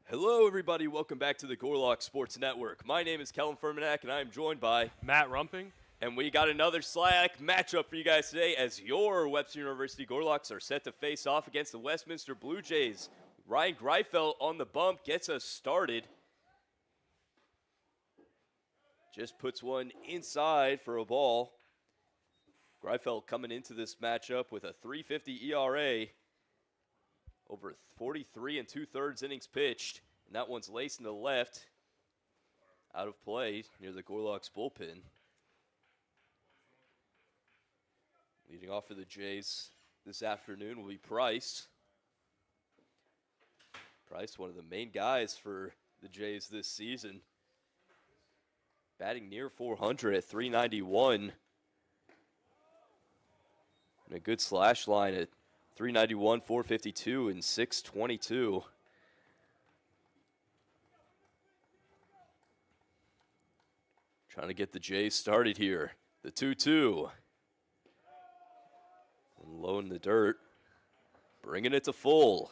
Hello, everybody. Welcome back to the Gorlock Sports Network. My name is Kellen Fermanak, and I am joined by Matt Rumping. And we got another SLAC matchup for you guys today as your Webster University Gorlocks are set to face off against the Westminster Blue Jays. Ryan Greifeld on the bump gets us started. Just puts one inside for a ball. Greifeld coming into this matchup with a .350 ERA. Over 43 and 2/3 innings pitched, and that one's laced in the left, out of play near the Gorlocks bullpen. Leading off for the Jays this afternoon will be Price. Price, one of the main guys for the Jays this season. Batting near .400 at .391. And a good slash line at .391, .452, and .622. Trying to get the Jays started here. The 2-2. And low in the dirt. Bringing it to full.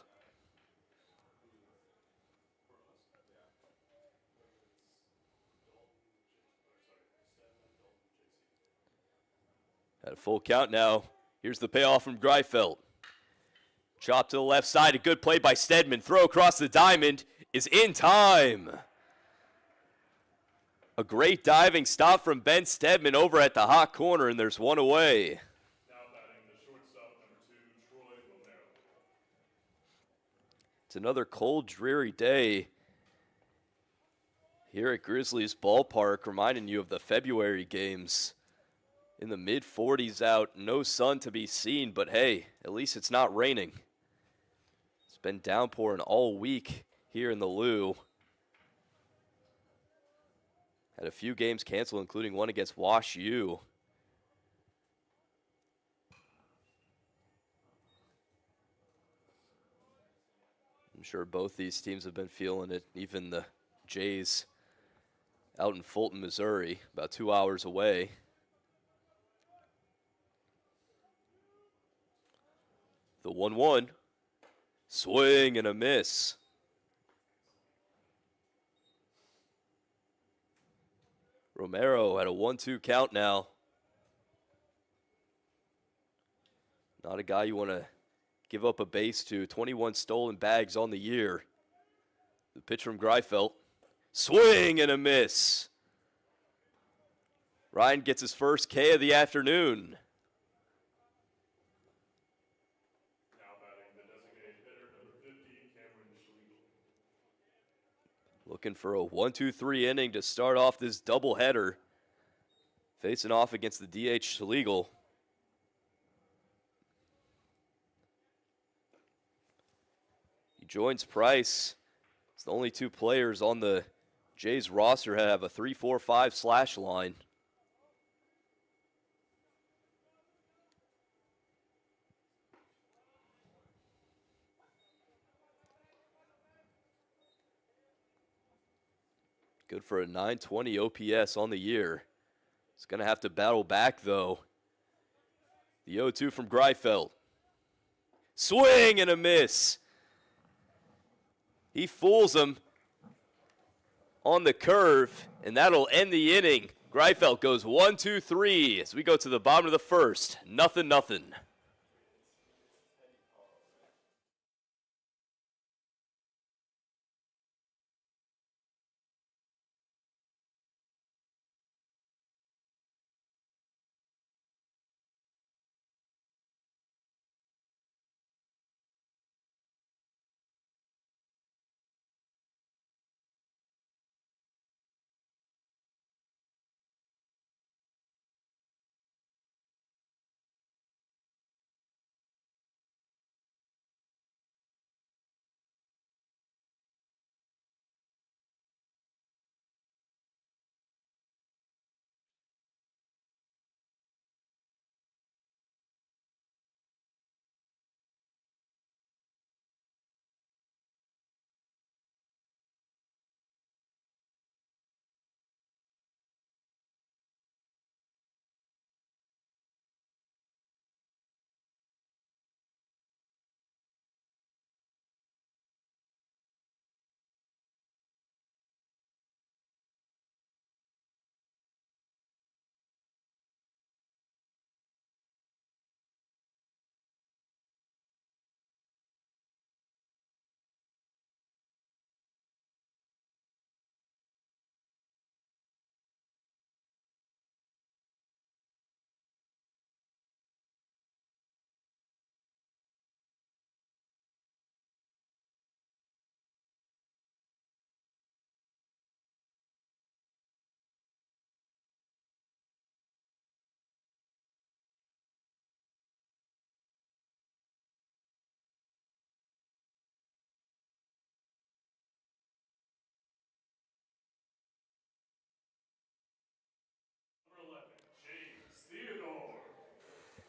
At a full count now. Here's the payoff from Greifeld. Chop to the left side, a good play by Stedman. Throw across the diamond is in time. A great diving stop from Ben Stedman over at the hot corner, and there's one away. Now batting the shortstop, number 2, Troy Romero. It's another cold, dreary day here at Grizzlies Ballpark, reminding you of the February games. In the mid-40s out, no sun to be seen, but hey, at least it's not raining. It's been downpouring all week here in the Lou. Had a few games canceled, including one against Wash U. I'm sure both these teams have been feeling it, even the Jays out in Fulton, Missouri, about 2 hours away. The 1-1. Swing and a miss. Romero at a 1-2 count now. Not a guy you want to give up a base to. 21 stolen bags on the year. The pitch from Greifeld. Swing and a miss. Ryan gets his first K of the afternoon. Looking for a 1-2-3 inning to start off this doubleheader. Facing off against the DH Schlegel. He joins Price. It's the only two players on the Jays roster have a 3-4-5 slash line. Good for a .920 OPS on the year. He's going to have to battle back, though. The 0-2 from Greifeld. Swing and a miss. He fools him on the curve, and that'll end the inning. Greifeld goes 1-2-3 as we go to the bottom of the first. 0-0.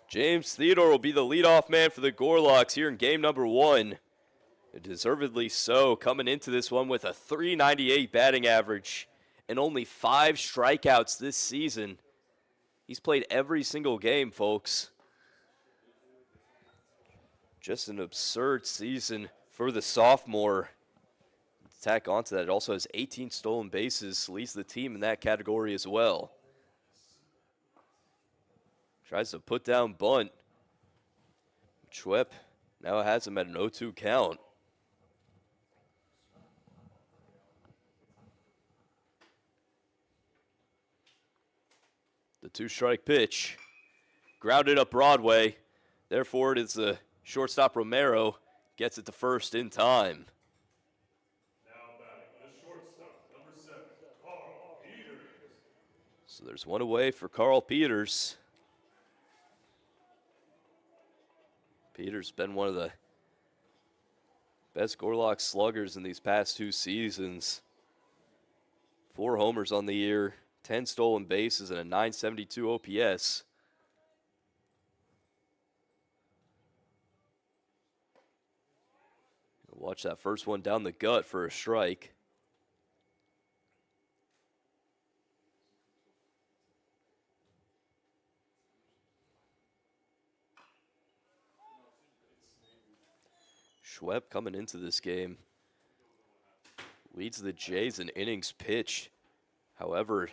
James Theodore will be the leadoff man for the Gorlocks here in game number 1. Deservedly so, coming into this one with a .398 batting average and only 5 strikeouts this season. He's played every single game, folks. Just an absurd season for the sophomore. Tack onto that, it also has 18 stolen bases, leads the team in that category as well. Tries to put down bunt. Schwepp now has him at an 0-2 count. The 2-strike pitch. Grounded up Broadway. Therefore, it is the shortstop Romero. Gets it to first in time. Now batting the shortstop, number 7, Carl Peters. So there's one away for Carl Peters. Peters been one of the best Gorlock sluggers in these past 2 seasons. 4 homers on the year, 10 stolen bases, and a .972 OPS. Watch that first one down the gut for a strike. Schwepp coming into this game leads the Jays in innings pitched. However,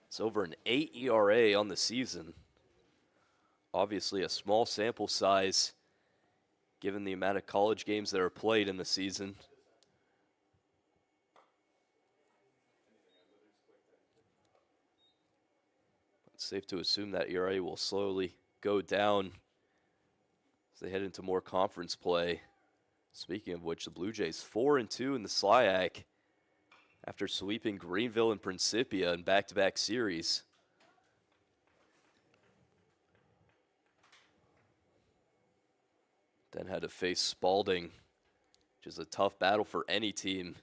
it's over an 8 ERA on the season. Obviously a small sample size given the amount of college games that are played in the season. It's safe to assume that ERA will slowly go down as they head into more conference play. Speaking of which, the Blue Jays 4-2 in the SLIAC after sweeping Greenville and Principia in back-to-back series. Then had to face Spalding, which is a tough battle for any team.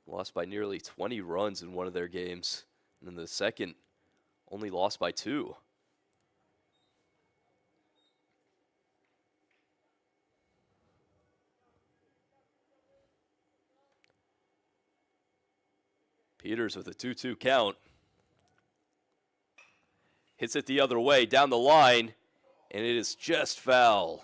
Lost by nearly 20 runs in one of their games, and then the second only lost by 2. Peters with a 2-2 count. Hits it the other way down the line, and it is just foul.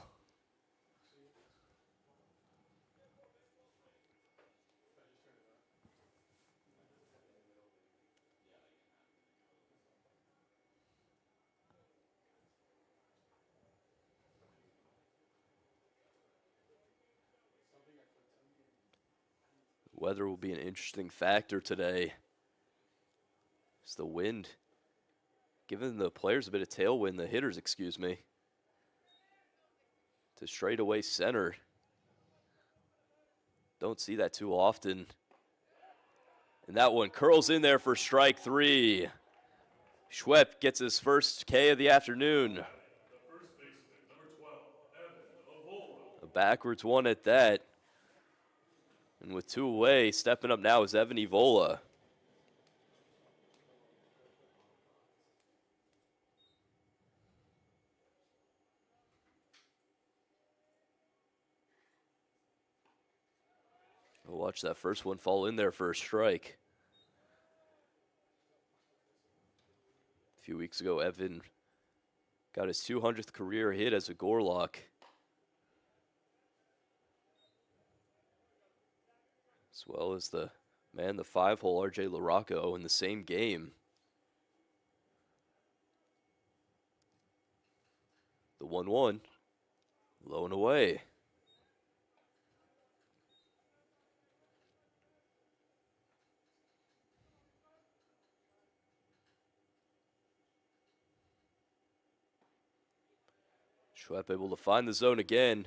Weather will be an interesting factor today. It's the wind giving the players a bit of tailwind, the hitters, excuse me, to straightaway center. Don't see that too often. And that one curls in there for strike 3. Schwepp gets his first K of the afternoon. The first baseman, number 12, Evan Avola. A backwards one at that. And with 2 away, stepping up now is Evan Evola. We'll watch that first one fall in there for a strike. A few weeks ago, Evan got his 200th career hit as a Gorlock. As well as the 5-hole RJ LaRocco in the same game. The 1-1, low and away. Schwepp able to find the zone again,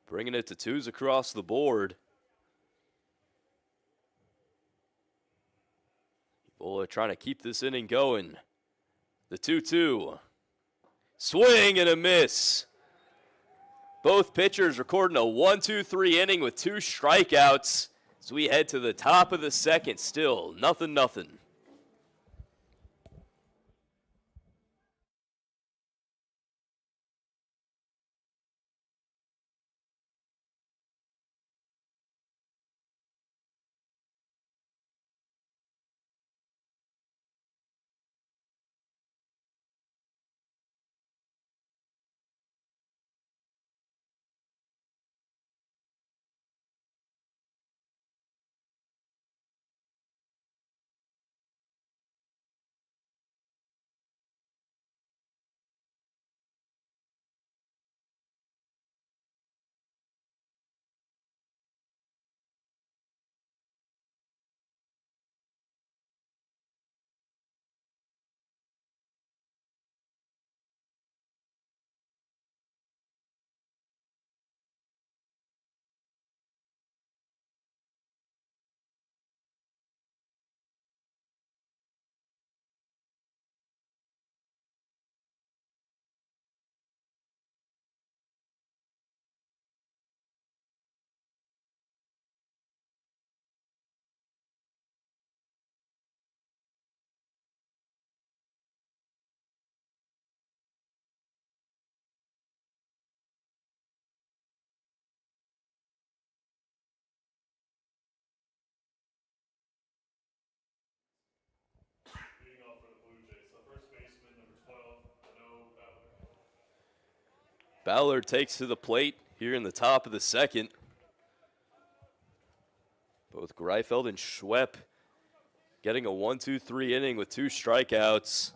bringing it to 2s across the board. Evola trying to keep this inning going. The 2-2. Swing and a miss. Both pitchers recording a 1-2-3 inning with 2 strikeouts as we head to the top of the second. Still nothing. Ballard takes to the plate here in the top of the second. Both Greifeld and Schwepp getting a 1-2-3 inning with 2 strikeouts.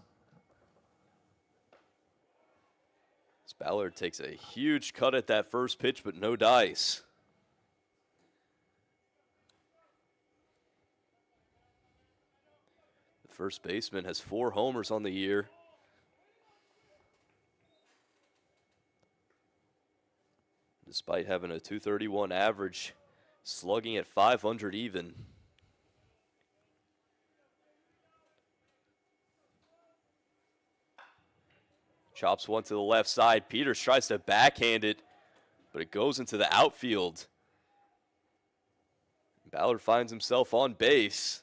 As Ballard takes a huge cut at that first pitch, but no dice. The first baseman has 4 homers on the year. Despite having a .231 average, slugging at .500 even. Chops one to the left side. Peters tries to backhand it, but it goes into the outfield. Ballard finds himself on base.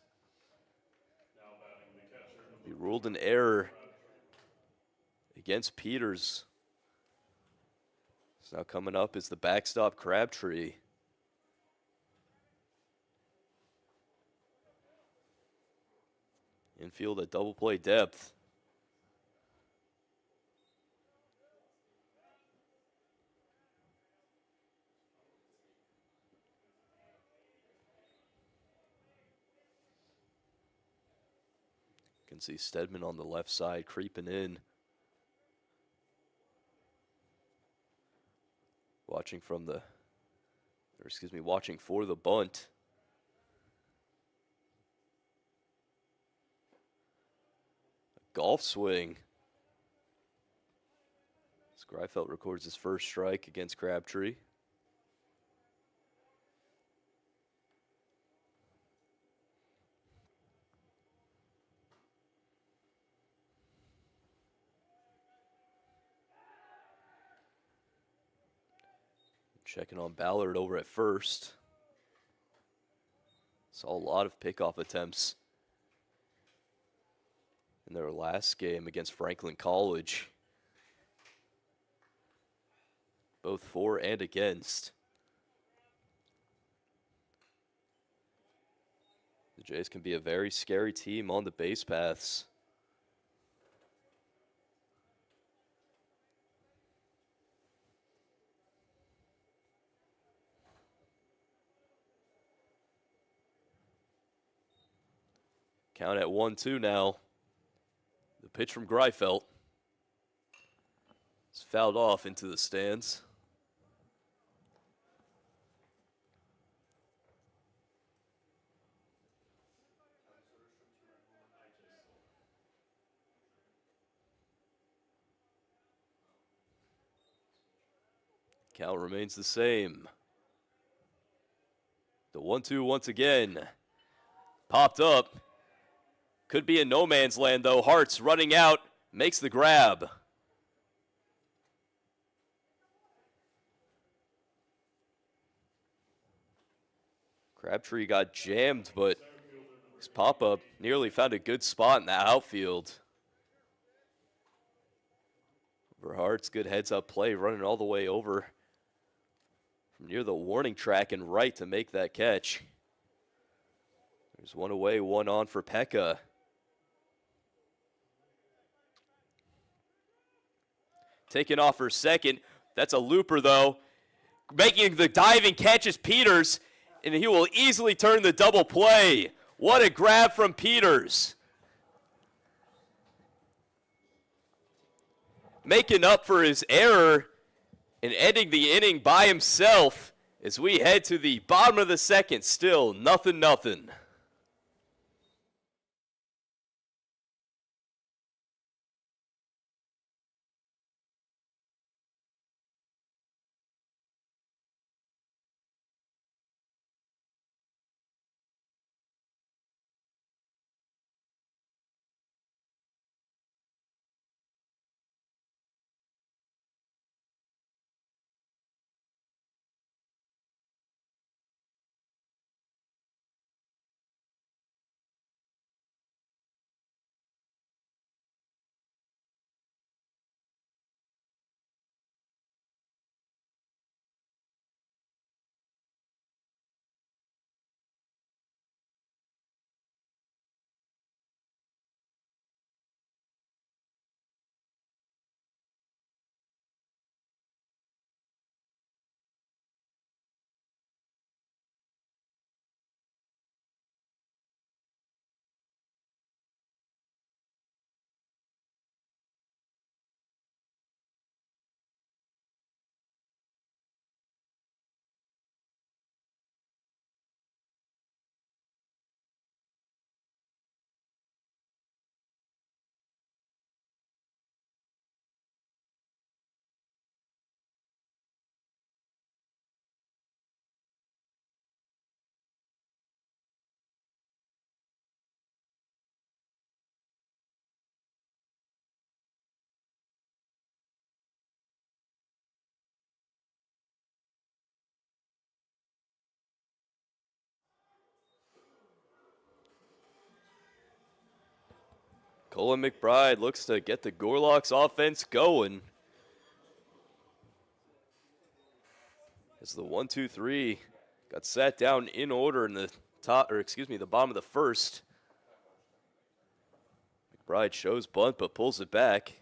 He ruled an error against Peters. So now coming up is the backstop Crabtree. Infield at double play depth. You can see Stedman on the left side creeping in. Watching for the bunt. Golf swing. As Greifeld records his first strike against Crabtree. Checking on Ballard over at first. Saw a lot of pickoff attempts in their last game against Franklin College. Both for and against. The Jays can be a very scary team on the base paths. Count at 1-2 now. The pitch from Greifeld. It's fouled off into the stands. Count remains the same. The 1-2 once again. Popped up. Could be in no man's land, though. Hart's running out, makes the grab. Crabtree got jammed, but his pop-up nearly found a good spot in the outfield. For Hart's good heads-up play, running all the way over from near the warning track and right to make that catch. There's one away, one on for Pekka. Taking off for second. That's a looper, though. Making the diving catch is Peters, and he will easily turn the double play. What a grab from Peters. Making up for his error and ending the inning by himself as we head to the bottom of the second. Still 0-0. Colin McBride looks to get the Gorloks offense going. As the 1-2-3 got sat down in order in the the bottom of the first. McBride shows bunt but pulls it back.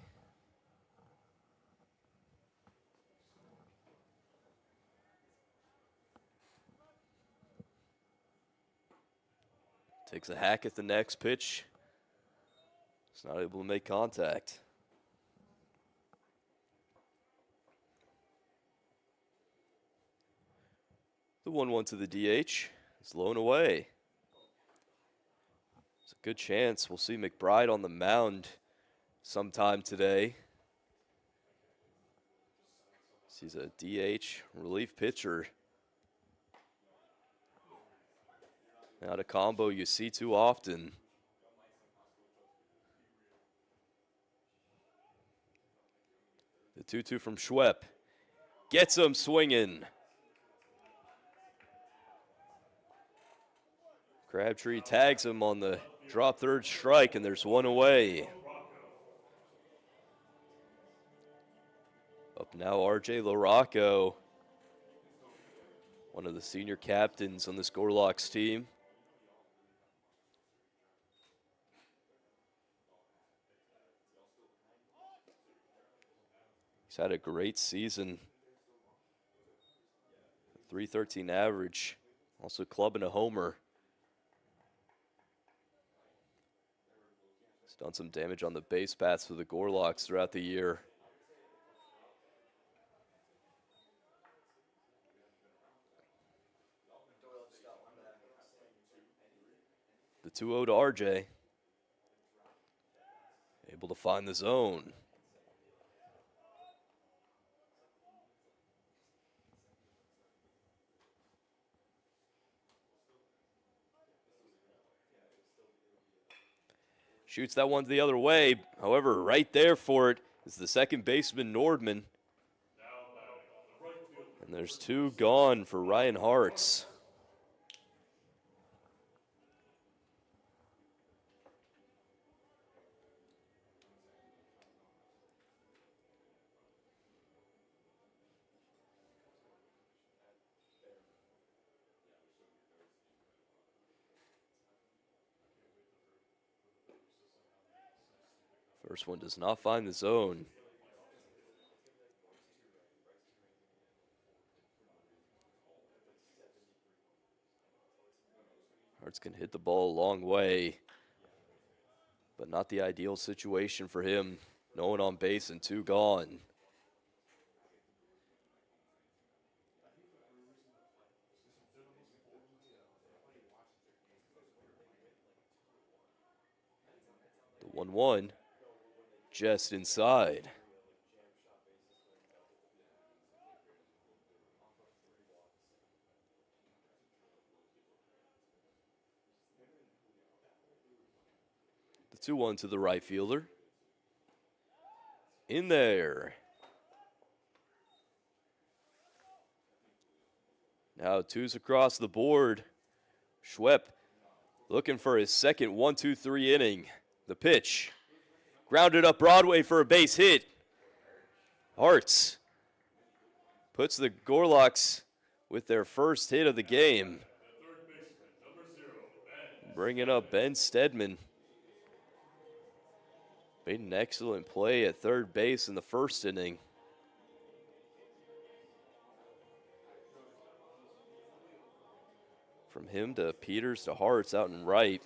Takes a hack at the next pitch. He's not able to make contact. The 1-1 to the DH is low and away. It's a good chance we'll see McBride on the mound sometime today. He's a DH relief pitcher. Not a combo you see too often. The 2-2 from Schwepp. Gets him swinging. Crabtree tags him on the drop third strike, and there's one away. Up now, R.J. LaRocco, one of the senior captains on this Gorloks team. He's had a great season. 313 average, also clubbing a homer. He's done some damage on the base paths for the Gorloks throughout the year. The 2-0 to RJ. Able to find the zone. Shoots that one the other way. However, right there for it is the second baseman, Nordman. And there's two gone for Ryan Hartz. First one does not find the zone. Hartz can hit the ball a long way, but not the ideal situation for him. No one on base and two gone. The 1-1. Just inside. The 2-1 to the right fielder. In there. Now twos across the board. Schwepp looking for his second 1-2-3 inning. The pitch. Grounded up Broadway for a base hit. Hartz puts the Gorloks with their first hit of the game. Bringing up Ben Stedman. Made an excellent play at third base in the first inning. From him to Peters to Hartz out and right.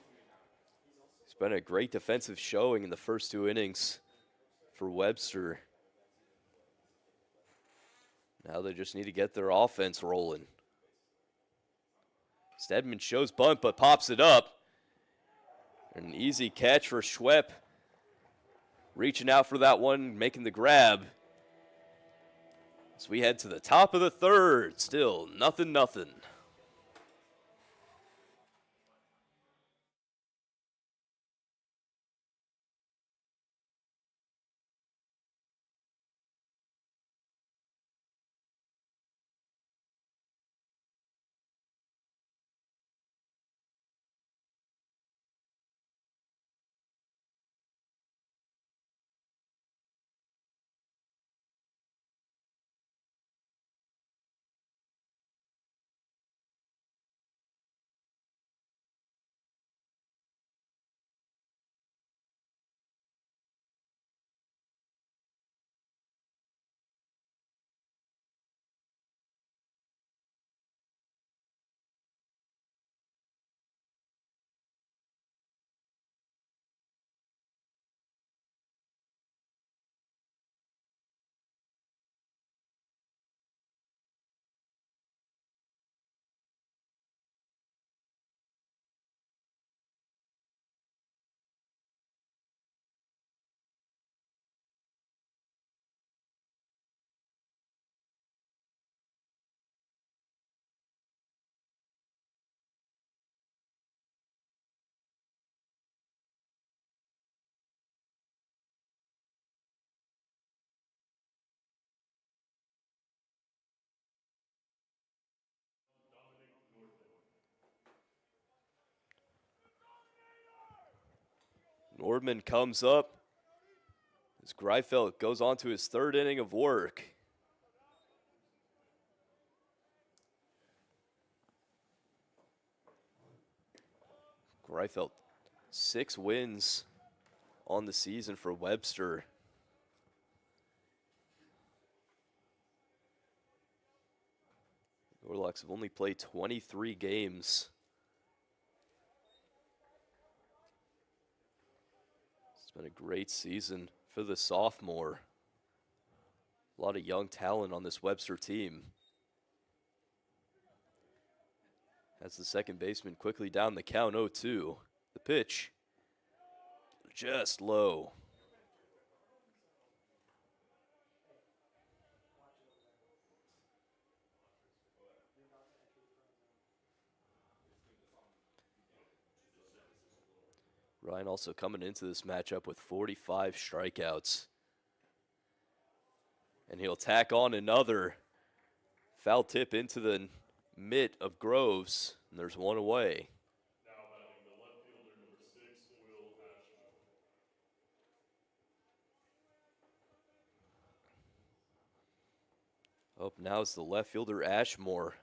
It's been a great defensive showing in the first two innings for Webster. Now they just need to get their offense rolling. Stedman shows bunt but pops it up. An easy catch for Schwepp. Reaching out for that one, making the grab. As we head to the top of the third, still 0-0. Nordman comes up as Greifeld goes on to his third inning of work. Greifeld, 6 wins on the season for Webster. Warlocks have only played 23 games. It's been a great season for the sophomore. A lot of young talent on this Webster team. As the second baseman quickly down the count, 0-2. The pitch, just low. Ryan also coming into this matchup with 45 strikeouts. And he'll tack on another foul tip into the mitt of Groves, and there's one away. Now batting the left fielder, number 6, Will Ashmore. Up now is the left fielder, Ashmore.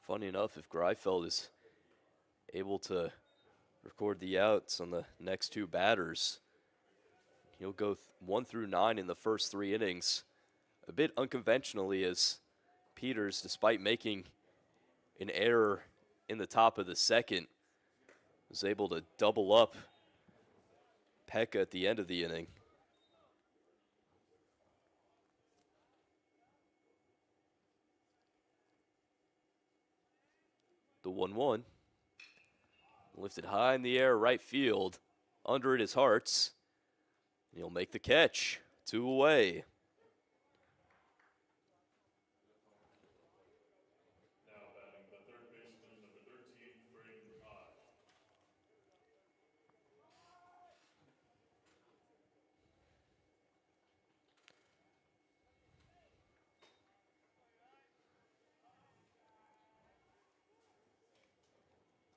Funny enough, if Greifeld is able to record the outs on the next 2 batters, he'll go 1 through 9 in the first 3 innings. A bit unconventionally, as Peters, despite making an error in the top of the second, was able to double up Pekka at the end of the inning. The 1-1. Lifted high in the air, right field. Under it is Hartz. And he'll make the catch. 2 away. Now batting the third baseman, number 13, Braden Todd.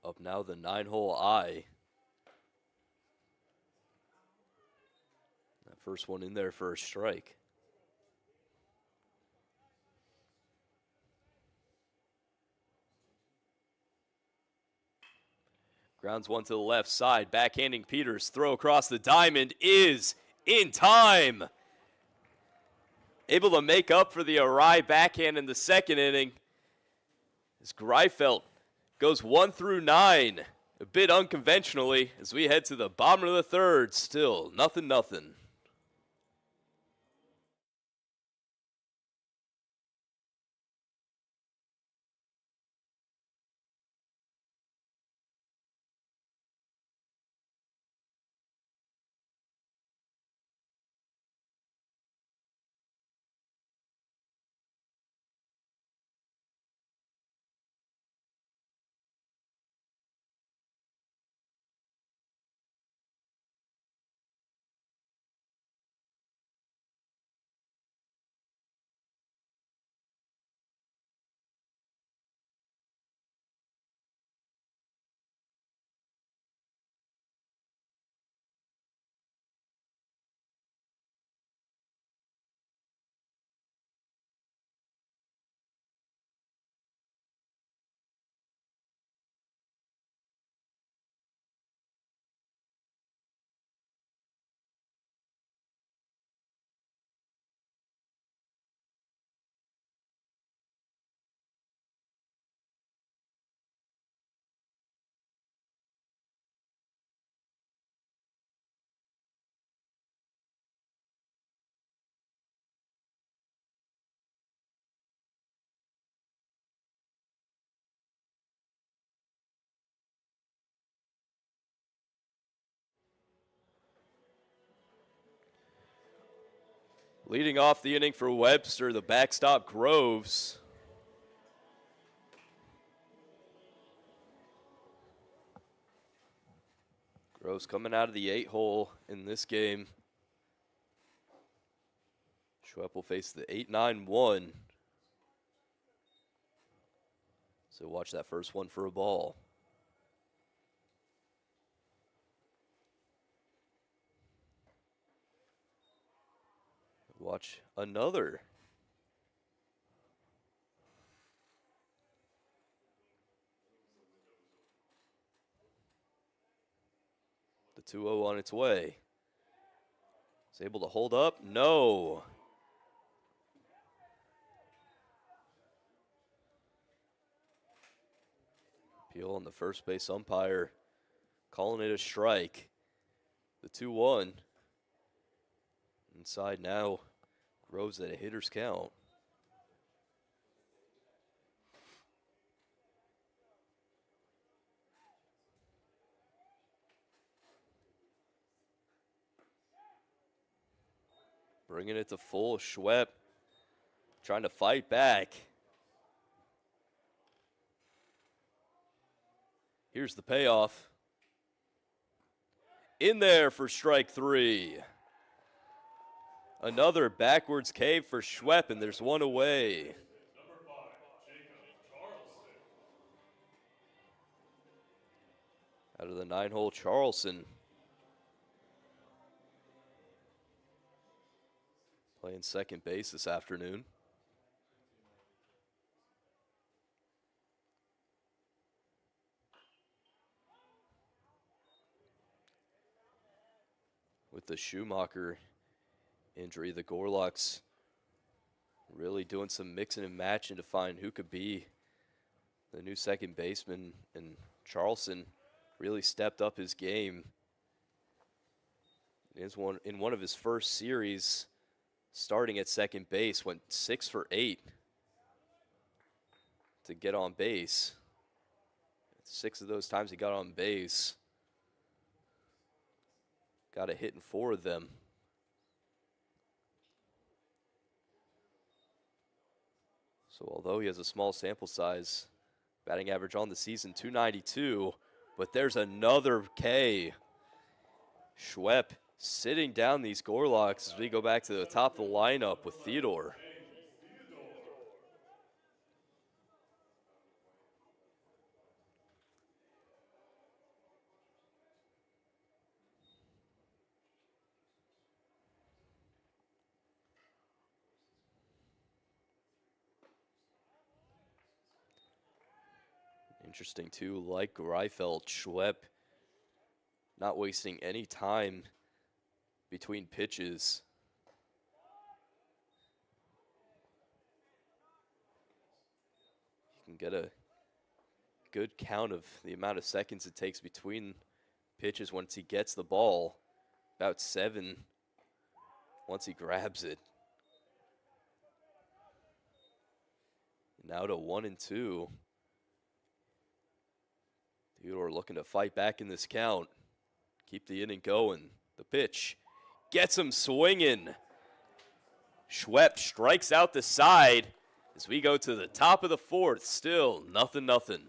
Up now the 9-hole eye. That first one in there for a strike. Grounds one to the left side, backhanding Peters. Throw across the diamond is in time. Able to make up for the awry backhand in the second inning as Greifeld goes 1 through 9, a bit unconventionally as we head to the bottom of the third. Still 0-0. Leading off the inning for Webster, the backstop Groves. Groves coming out of the 8-hole in this game. Schwepp will face the 8-9-1. So watch that first one for a ball. Watch another. The 2-0 on its way. Is able to hold up? No. Appeal on the first base umpire calling it a strike. The 2-1. Inside now. Groves at a hitter's count. Bringing it to full. Schwepp trying to fight back. Here's the payoff. In there for strike 3. Another backwards cave for Schwepp, and there's one away. Number 5, Jacob Charleston. Out of the 9-hole, Charleston. Playing second base this afternoon. With the Schumacher injury, the Gorlocks really doing some mixing and matching to find who could be the new second baseman, and Charleston really stepped up his game. In one of his first series, starting at second base, went 6 for 8 to get on base. 6 of those times he got on base. Got a hit in 4 of them. So although he has a small sample size, batting average on the season 292, but there's another K. Schwepp sitting down these Gorlocks as we go back to the top of the lineup with Theodore. Interesting too, like Greifeld, Schwepp not wasting any time between pitches. You can get a good count of the amount of seconds it takes between pitches once he gets the ball. About 7 once he grabs it. Now to 1 and 2. Theodore looking to fight back in this count. Keep the inning going. The pitch gets him swinging. Schwepp strikes out the side as we go to the top of the 4th. Still 0-0.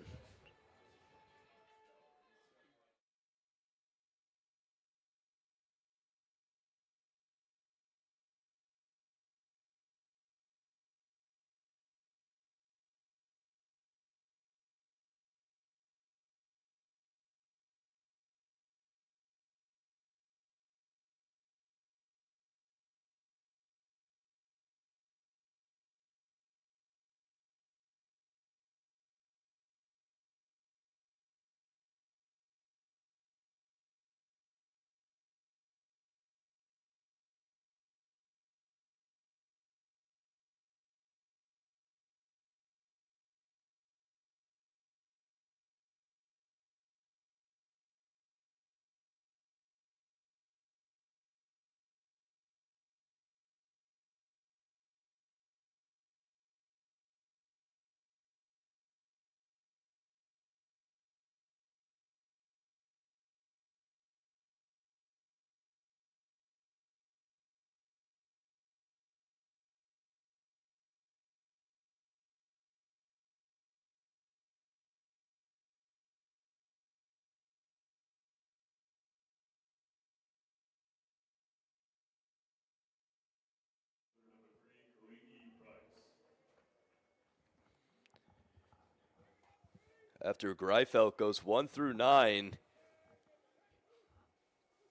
After Greifeld goes 1 through 9,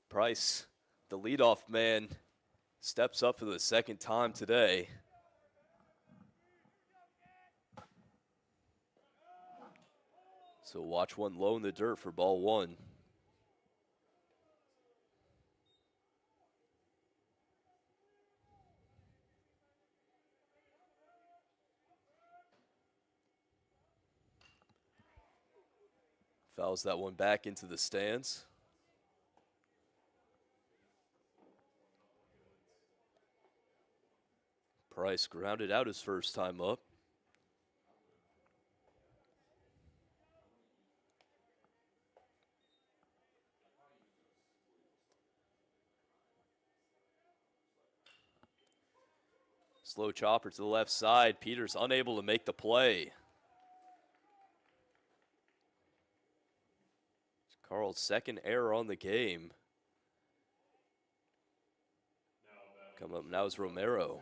Price, the leadoff man, steps up for the second time today. So watch one low in the dirt for ball 1. Fouls that one back into the stands. Price grounded out his first time up. Slow chopper to the left side. Peters unable to make the play. Carl's second error on the game. Coming up now is Romero.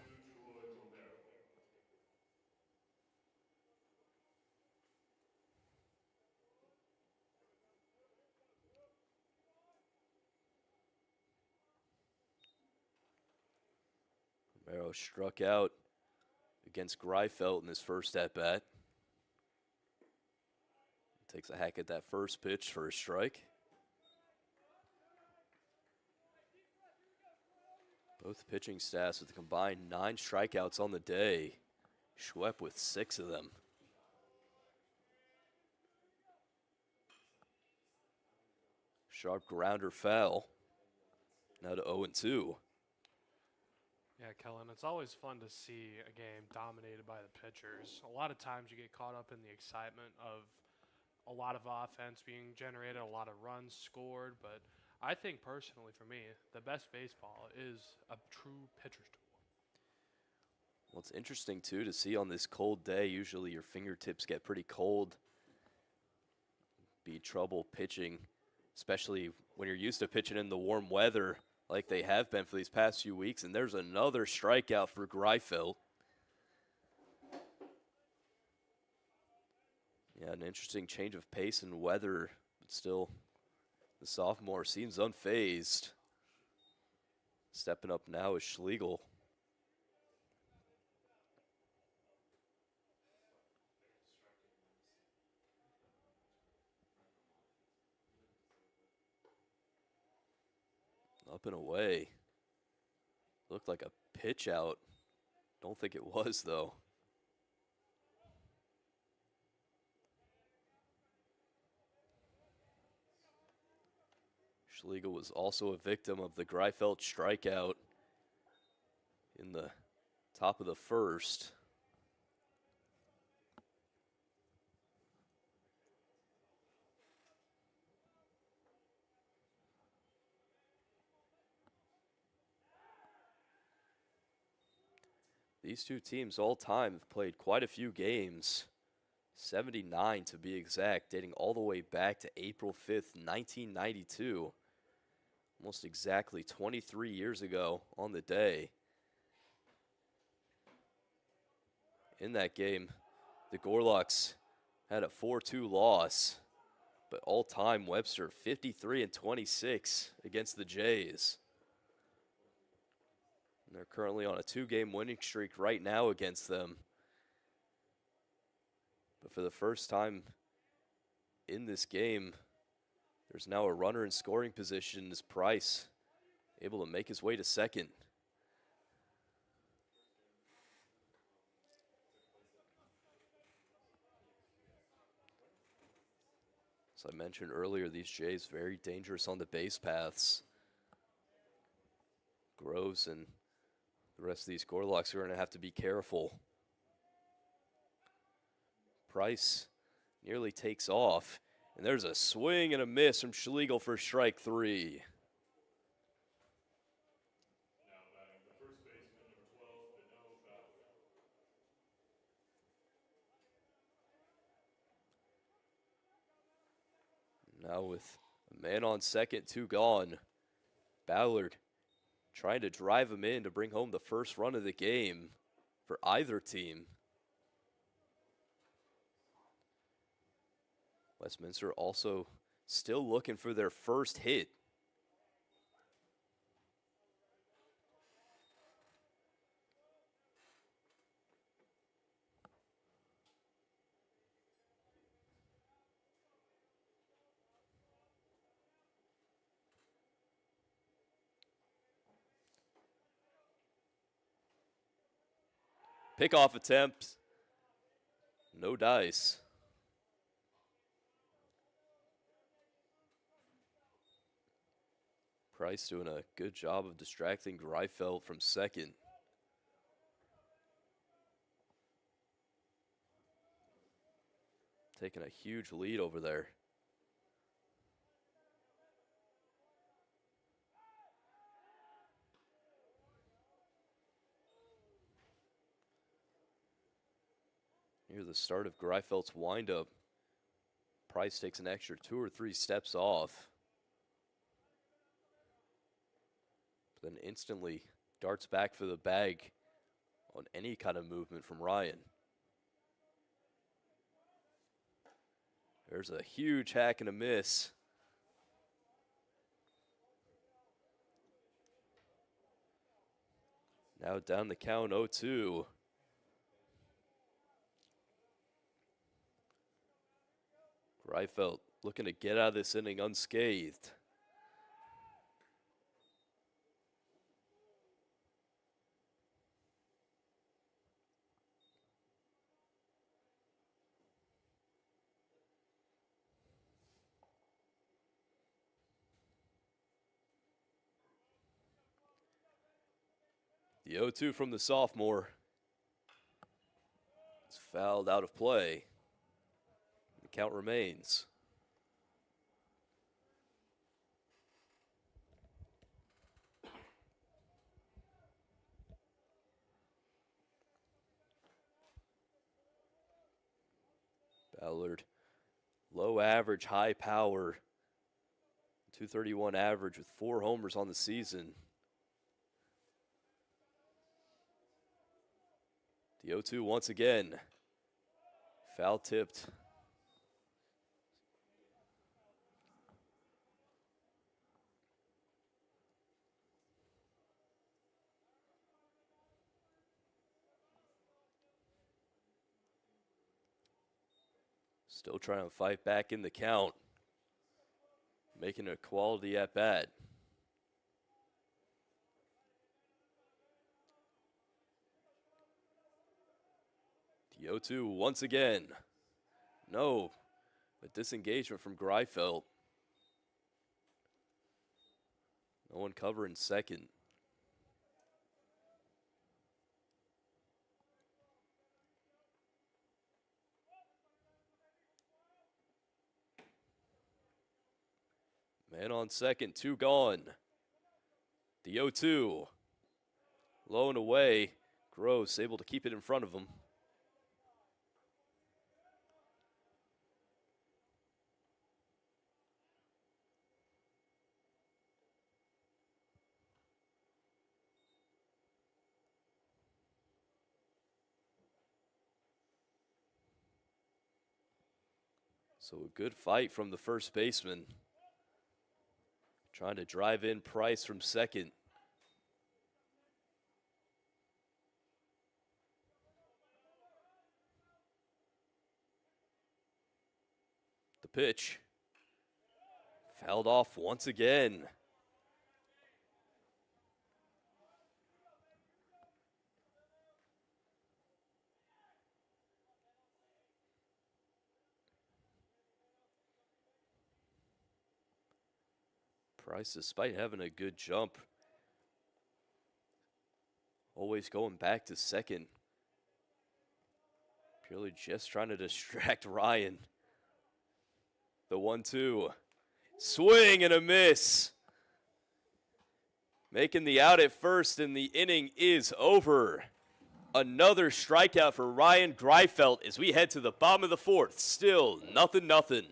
Romero struck out against Greifeld in his first at-bat. Takes a hack at that first pitch for a strike. Both pitching staffs with a combined 9 strikeouts on the day. Schwepp with 6 of them. Sharp grounder foul. Now to 0-2. Yeah, Kellen, it's always fun to see a game dominated by the pitchers. A lot of times you get caught up in the excitement of a lot of offense being generated, a lot of runs scored, but I think personally for me, the best baseball is a true pitcher's duel. Well, it's interesting too to see on this cold day, usually your fingertips get pretty cold. Be trouble pitching, especially when you're used to pitching in the warm weather like they have been for these past few weeks. And there's another strikeout for Greifeld. Yeah, an interesting change of pace and weather, but still the sophomore seems unfazed. Stepping up now is Schlegel. Up and away. Looked like a pitch out. Don't think it was, though. Schlegel was also a victim of the Greifeld strikeout in the top of the first. These two teams all time have played quite a few games, 79 to be exact, dating all the way back to April 5th, 1992. Almost exactly 23 years ago on the day. In that game, the Gorlocks had a 4-2 loss, but all-time Webster 53-26 against the Jays. And they're currently on a 2-game winning streak right now against them. But for the first time in this game, there's now a runner in scoring position as Price able to make his way to second. As I mentioned earlier, these Jays very dangerous on the base paths. Groves and the rest of these Gorlocks are going to have to be careful. Price nearly takes off. And there's a swing and a miss from Schlegel for strike 3. Now batting the first baseman, number 12, Now with a man on second, 2 gone. Ballard trying to drive him in to bring home the first run of the game for either team. Westminster also still looking for their first hit. Pickoff attempt. No dice. Price doing a good job of distracting Greifeld from second. Taking a huge lead over there. Near the start of Greifeld's windup, Price takes an extra 2 or 3 steps off. Then instantly darts back for the bag on any kind of movement from Ryan. There's a huge hack and a miss. Now down the count 0-2. Greifeld looking to get out of this inning unscathed. The 0-2 from the sophomore. It's fouled out of play. The count remains. Ballard, low average, high power. 231 average with 4 homers on the season. The 0-2 once again. Foul tipped. Still trying to fight back in the count. Making a quality at bat. The 0-2 once again. No, a disengagement from Greifeld. No one covering second. Man on second, 2 gone. The 0-2. Low and away. Gross able to keep it in front of him. So a good fight from the first baseman. Trying to drive in Price from second. The pitch. Fouled off once again. Price, despite having a good jump, always going back to second. Purely just trying to distract Ryan. The 1-2. Swing and a miss. Making the out at first, and the inning is over. Another strikeout for Ryan Greifeld as we head to the bottom of the 4th. Still 0-0.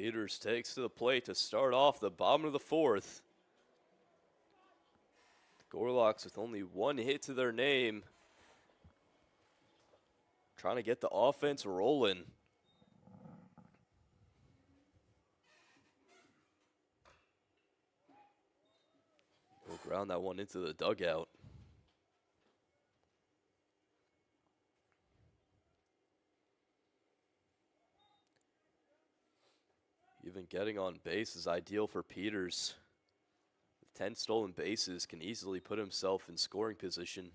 Peters takes to the plate to start off the bottom of the fourth. The Gorlocks with only one hit to their name. Trying to get the offense rolling. We'll ground that one into the dugout. Even getting on base is ideal for Peters. With 10 stolen bases, can easily put himself in scoring position.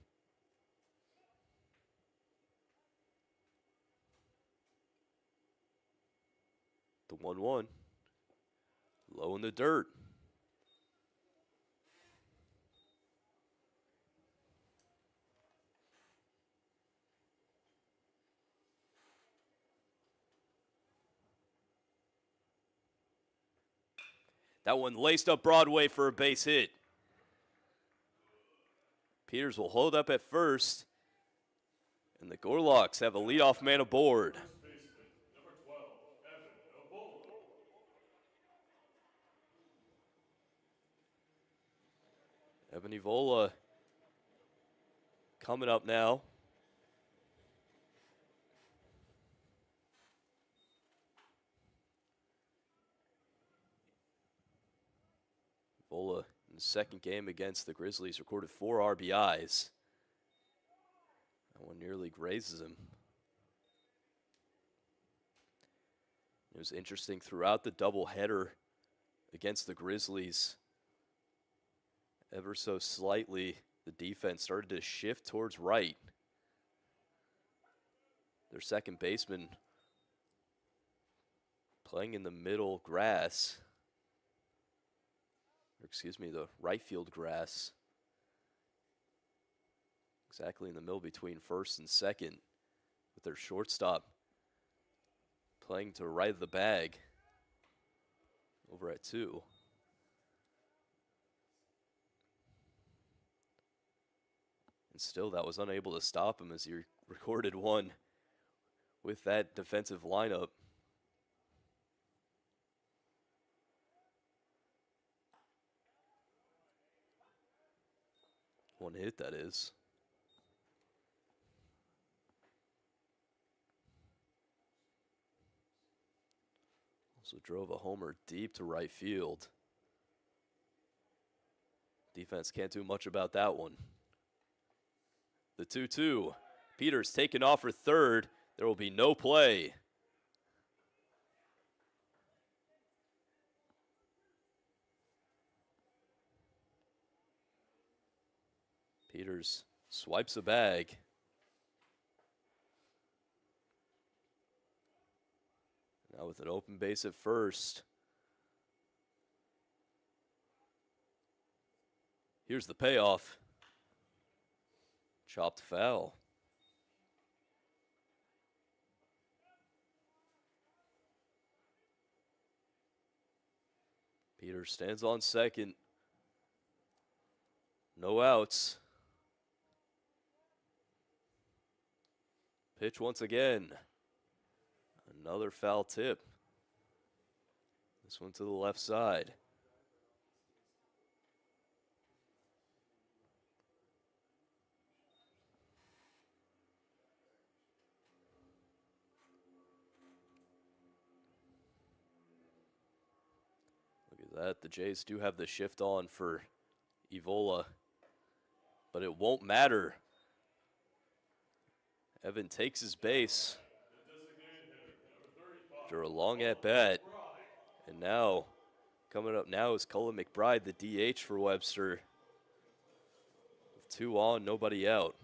The 1-1. Low in the dirt. That one laced up Broadway for a base hit. Peters will hold up at first. And the Gorlocks have a leadoff man aboard. First baseman, number 12, Evan Evola. Evan Evola coming up now. Evola in the second game against the Grizzlies recorded 4 RBIs. That one nearly grazes him. It was interesting throughout the doubleheader against the Grizzlies. Ever so slightly, the defense started to shift towards right. Their second baseman playing in the middle grass. Or excuse me, the right field grass. Exactly in the middle between first and second, with their shortstop playing to right of the bag over at 2. And still that was unable to stop him as he recorded one with that defensive lineup. One hit, that is. Also drove a homer deep to right field. Defense can't do much about that one. The 2-2. Peters taken off for third. There will be no play. Peters swipes a bag. Now with an open base at first. Here's the payoff. Chopped foul. Peters stands on second. No outs. Pitch once again. Another foul tip. This one to the left side. Look at that. The Jays do have the shift on for Evola, but it won't matter. Evan takes his base after a long at bat. And now, coming up now is Cullen McBride, the DH for Webster. With 2 on, nobody out.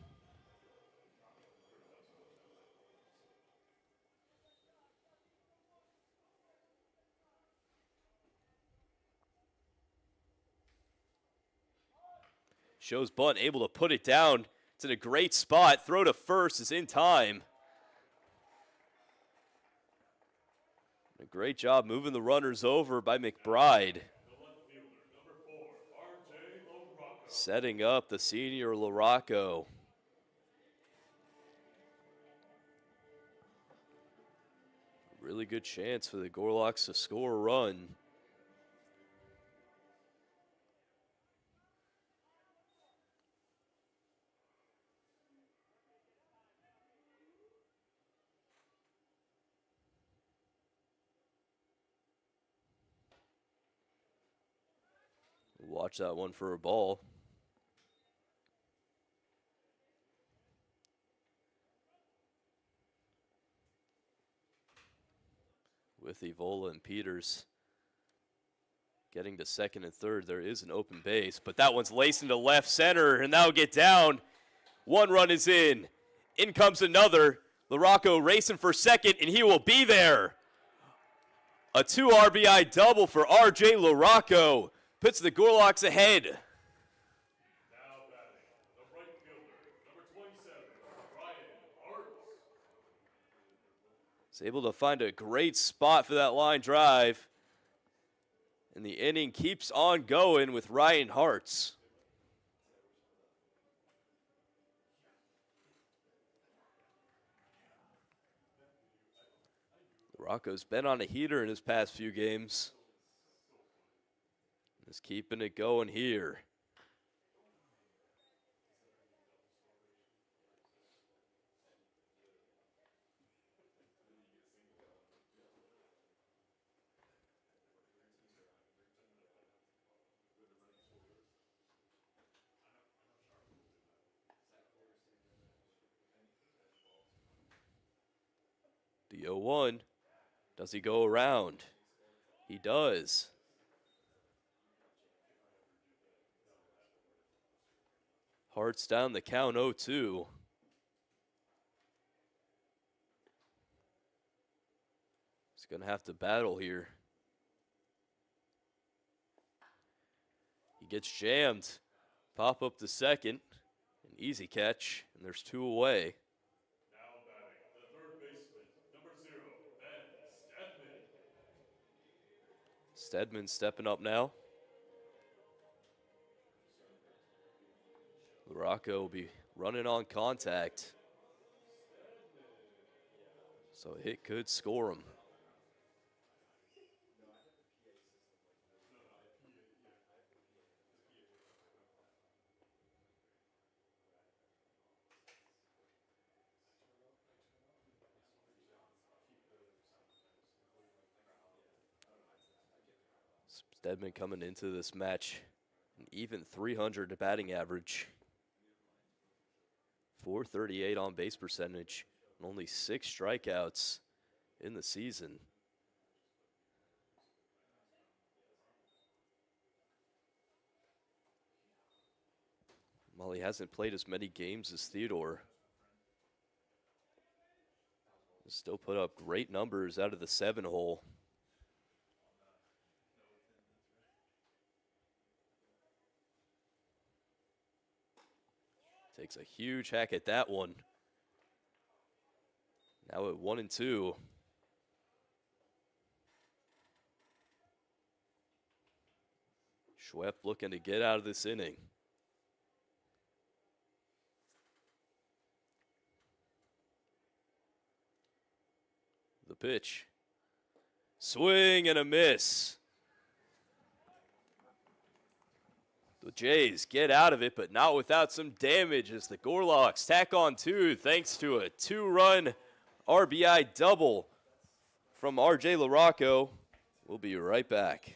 Shows bunt, able to put it down. It's in a great spot. Throw to first is in time. A great job moving the runners over by McBride. Setting up the senior LaRocco. Really good chance for the Gorlocks to score a run. Watch that one for a ball. With Evola and Peters getting to second and third, there is an open base, but that one's laced into left center, and that'll get down. One run is in. In comes another. LaRocco racing for second, and he will be there. A 2 RBI double for R.J. LaRocco. Puts the Gorlocks ahead. Now batting, the right fielder, number 27, Ryan Hartz. He's able to find a great spot for that line drive. And the inning keeps on going with Ryan Hartz. Rocco's been on a heater in his past few games. Just keeping it going here. The 0-1. Does he go around? He does. Hart's down the count 0-2. He's going to have to battle here. He gets jammed. Pop up to second. An easy catch, and there's 2 away. Now batting, the third baseman, number 0, Ben Stedman. Stedman stepping up now. LaRocco will be running on contact. So a hit could score him. Stedman coming into this match, an even 300 batting average. 438 on base percentage, and only 6 strikeouts in the season. While he hasn't played as many games as Theodore, he still put up great numbers out of the 7 hole. Takes a huge hack at that one. Now at 1-2. Schwepp looking to get out of this inning. The pitch. Swing and a miss. The Jays get out of it, but not without some damage as the Gorlocks tack on 2 thanks to a 2-run RBI double from R.J. LaRocco. We'll be right back.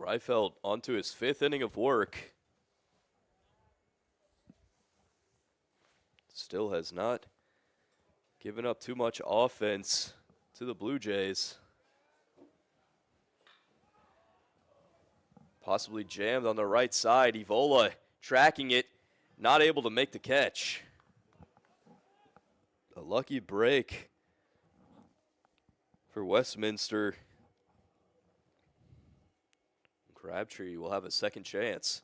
Greifeld onto his 5th inning of work. Still has not given up too much offense to the Blue Jays. Possibly jammed on the right side. Evola tracking it, not able to make the catch. A lucky break for Westminster. Crabtree will have a second chance.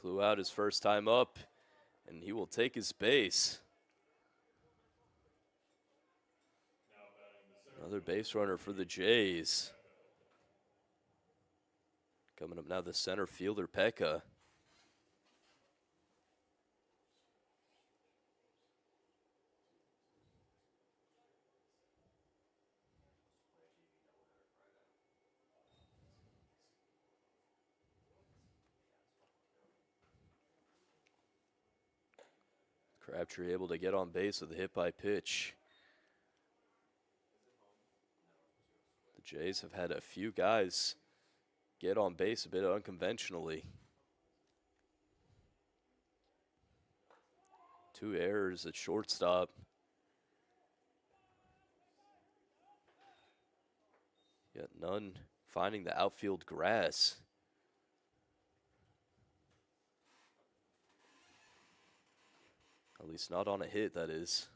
Flew out his first time up, and he will take his base. Another base runner for the Jays. Coming up now, the center fielder, Pekka. Crabtree able to get on base with a hit by pitch. The Jays have had a few guys get on base a bit unconventionally. 2 errors at shortstop. Yet none finding the outfield grass. At least not on a hit, that is.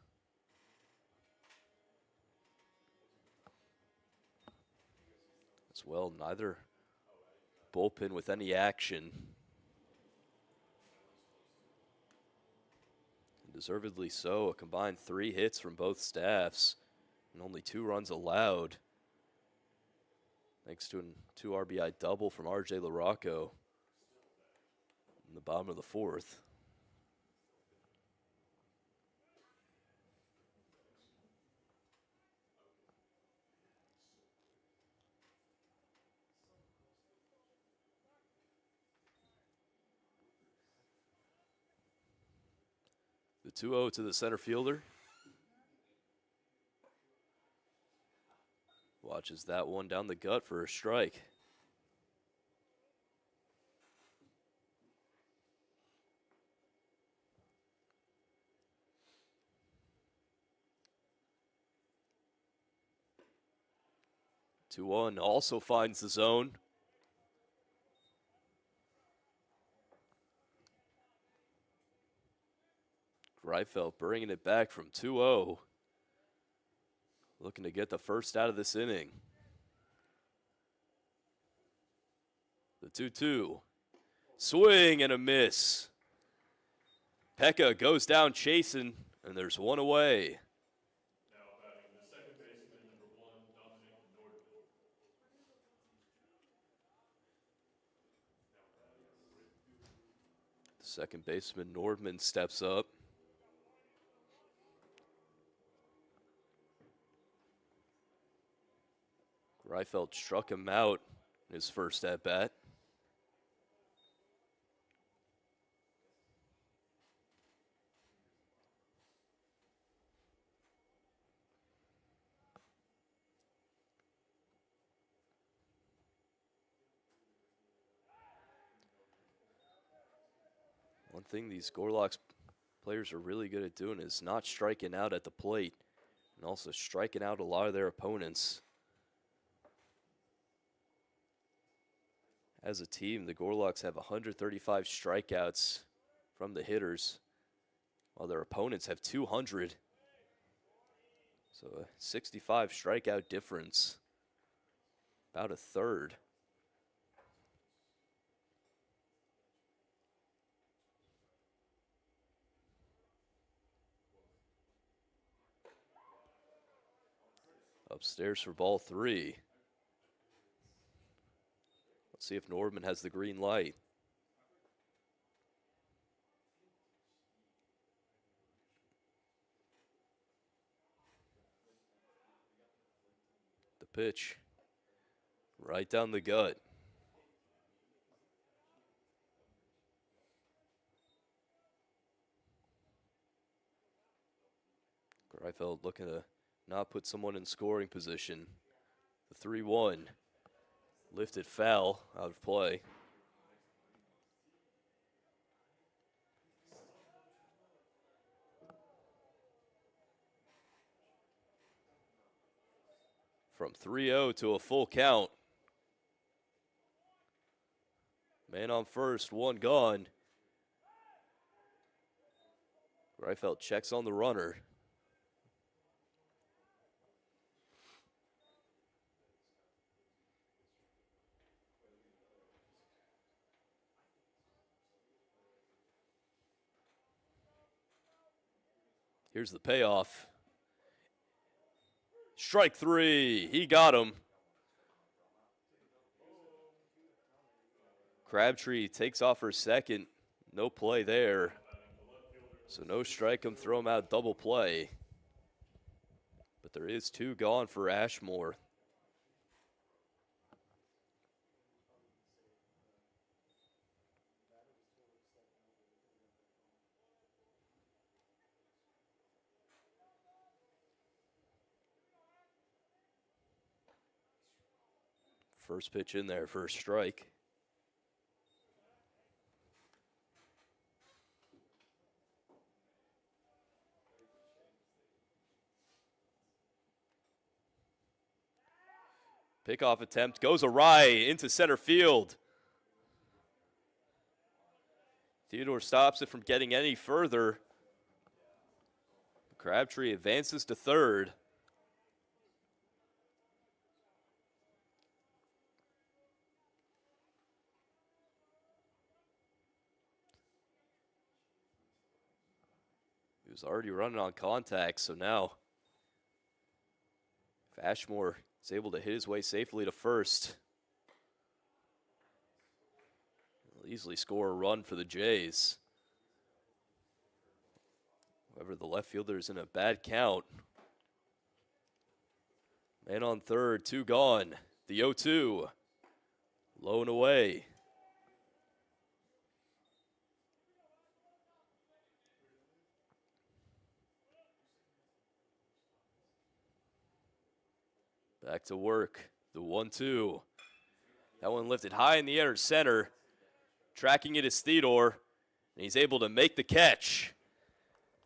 As well, neither bullpen with any action. And deservedly so, a combined 3 hits from both staffs and only 2 runs allowed. Thanks to a 2 RBI double from RJ LaRocco in the bottom of the 4th. The 2-0 to the center fielder. Watches that one down the gut for a strike. Two one also finds the zone. Greifeld bringing it back from 2-0. Looking to get the first out of this inning. The 2-2. Swing and a miss. Pekka goes down chasing, and there's one away. Now batting the second baseman, number 1, Dominic Nordman. Second baseman Nordman steps up. Greifeld struck him out in his first at-bat. One thing these Gorloks players are really good at doing is not striking out at the plate and also striking out a lot of their opponents. As a team, the Gorloks have 135 strikeouts from the hitters, while their opponents have 200. So a 65 strikeout difference, about a third. Upstairs for ball 3. Let's see if Norman has the green light. The pitch. Right down the gut. Greifeld looking to not put someone in scoring position. The 3-1. Lifted foul out of play. From 3-0 to a full count. Man on first, one gone. Greifeld checks on the runner. Here's the payoff. Strike 3. He got him. Crabtree takes off her second. No play there. So no strike him, throw him out, double play. But there is 2 gone for Ashmore. First pitch in there for a strike. Pickoff attempt goes awry into center field. Theodore stops it from getting any further. Crabtree advances to third. He was already running on contact, so now if Ashmore is able to hit his way safely to first, he'll easily score a run for the Jays. However, the left fielder is in a bad count. Man on third, 2 gone. The 0-2. Low and away. Back to work. The 1-2. That one lifted high in the air at center. Tracking it is Theodore. And he's able to make the catch.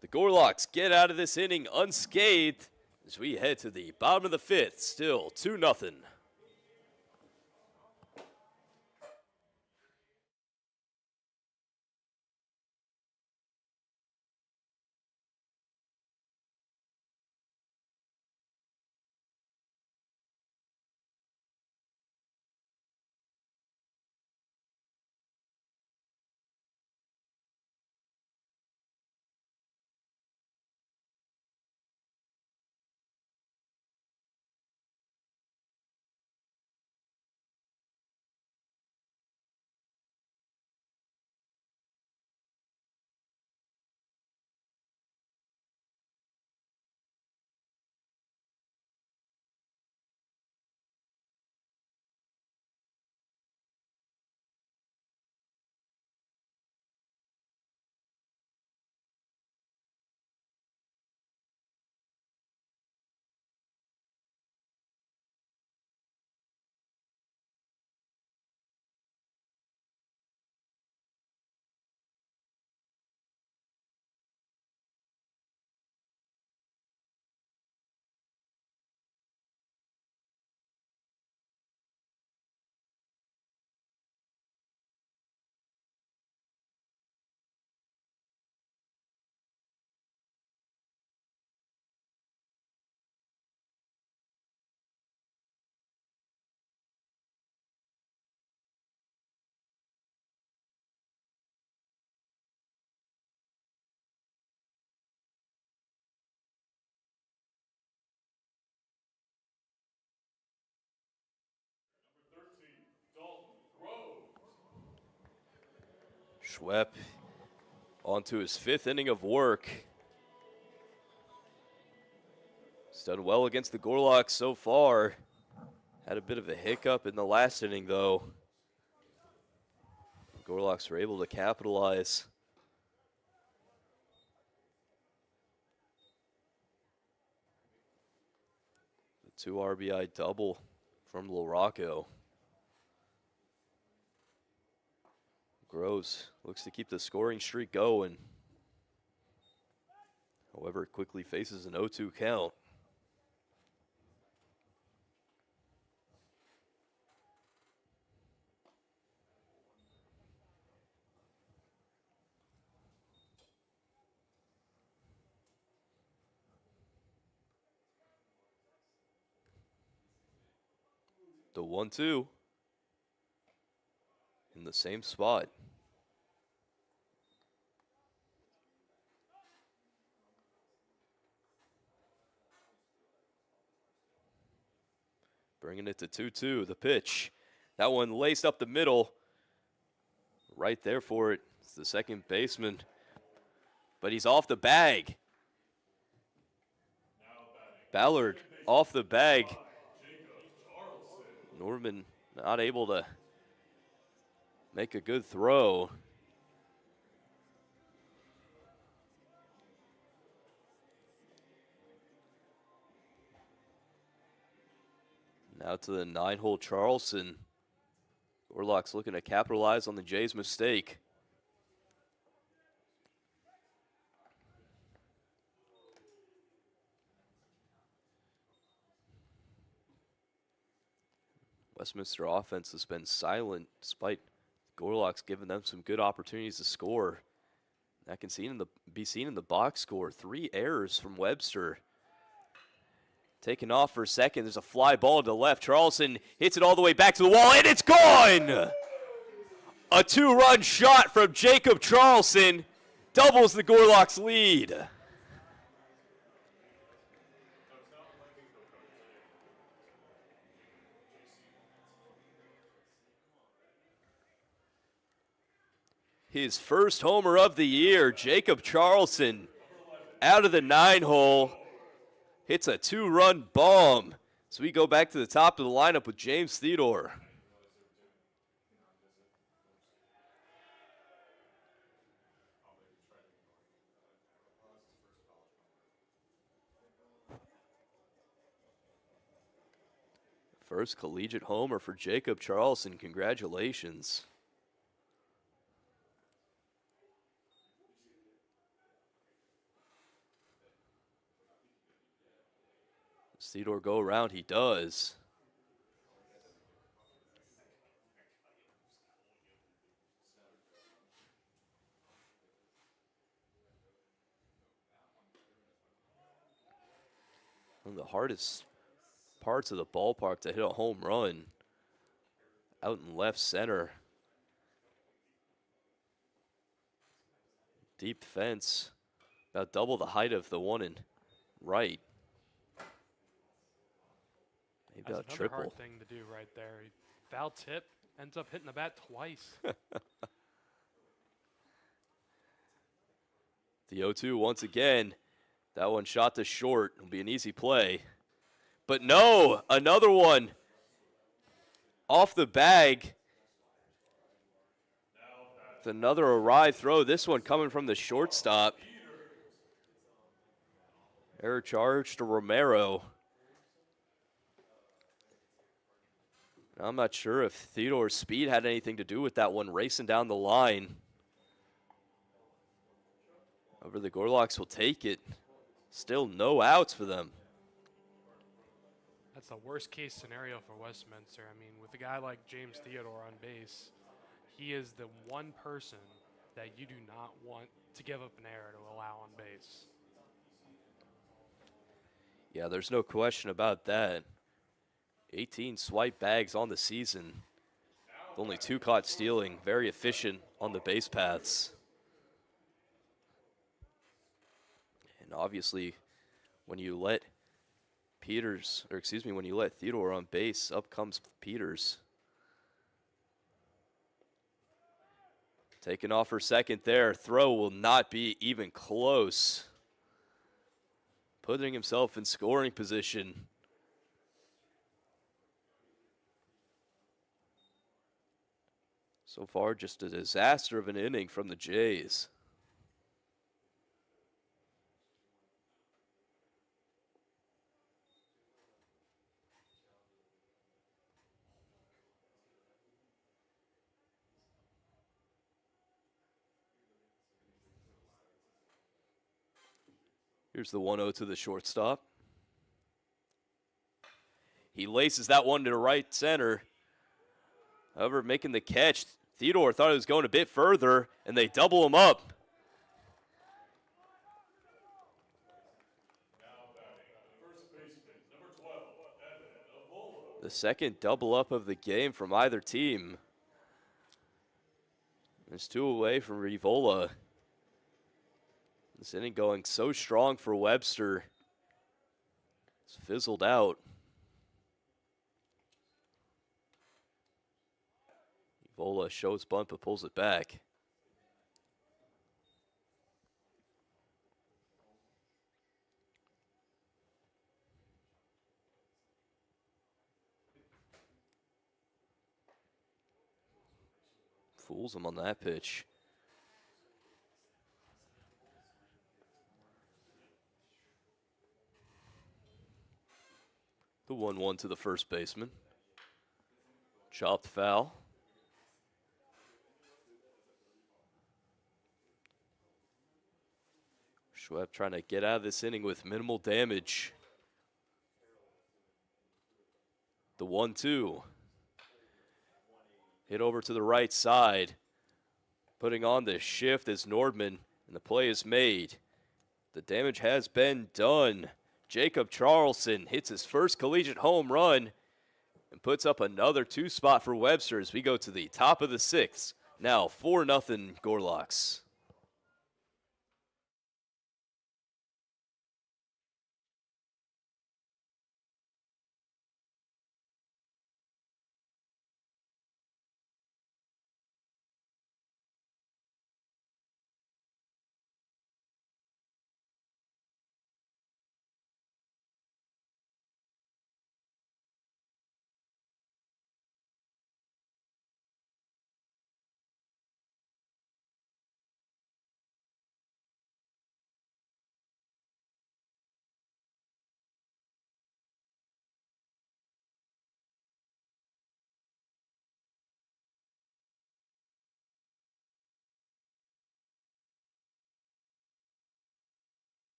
The Gorlocks get out of this inning unscathed as we head to the bottom of the 5th. Still 2-0. Schwepp onto his 5th inning of work. He's done well against the Gorlocks so far. Had a bit of a hiccup in the last inning, though. The Gorlocks were able to capitalize. The 2 RBI double from Lorocco. Groves looks to keep the scoring streak going. However, it quickly faces an 0-2 count. The 1-2 in the same spot. Bringing it to 2-2, the pitch. That one laced up the middle. Right there for it. It's the second baseman. But he's off the bag. Ballard off the bag. Norman not able to make a good throw. Now to the 9-hole Charleston. Gorlocks looking to capitalize on the Jays' mistake. Westminster offense has been silent despite Gorlocks giving them some good opportunities to score. That can be seen in the box score. 3 errors from Webster. Taken off for a second. There's a fly ball to the left. Charleston hits it all the way back to the wall, and it's gone! A 2-run shot from Jacob Charleston doubles the Gorlocks lead. His first homer of the year, Jacob Charleston, out of the 9-hole, hits a 2-run bomb. So we go back to the top of the lineup with James Theodore. First collegiate homer for Jacob Charleston. Congratulations. Theodore go around, he does. One of the hardest parts of the ballpark to hit a home run. Out in left center. Deep fence. About double the height of the one in right. Maybe That's about another triple. hard thing to do right there. Foul tip, ends up hitting the bat twice. The 0-2 once again. That one shot to short. It'll be an easy play. But no, another one off the bag. It's another awry throw. This one coming from the shortstop. Error charge to Romero. I'm not sure if Theodore's speed had anything to do with that one racing down the line. However, the Gorlocks will take it. Still no outs for them. That's the worst case scenario for Westminster. I mean, with a guy like James Theodore on base, he is the one person that you do not want to give up an error to allow on base. Yeah, there's no question about that. 18 swipe bags on the season. Only 2 caught stealing. Very efficient on the base paths. And obviously, when you let when you let Theodore on base, up comes Peters. Taking off her second there. Throw will not be even close. Putting himself in scoring position. So far, just a disaster of an inning from the Jays. Here's the 1-0 to the shortstop. He laces that one to right center. However, making the catch, Theodore thought it was going a bit further, and they double him up. Now batting, the first baseman, number 12, Evan Avola. The second double up of the game from either team. There's 2 away from Rivola. This inning going so strong for Webster. It's fizzled out. Rivola shows bunt but pulls it back. Fools him on that pitch. The 1-1 to the first baseman. Chopped foul. Schweb trying to get out of this inning with minimal damage. The 1-2. Hit over to the right side. Putting on the shift is Nordman, and the play is made. The damage has been done. Jacob Charleston hits his first collegiate home run and puts up another 2 spot for Webster as we go to the top of the 6th. Now 4-0 Gorlocks.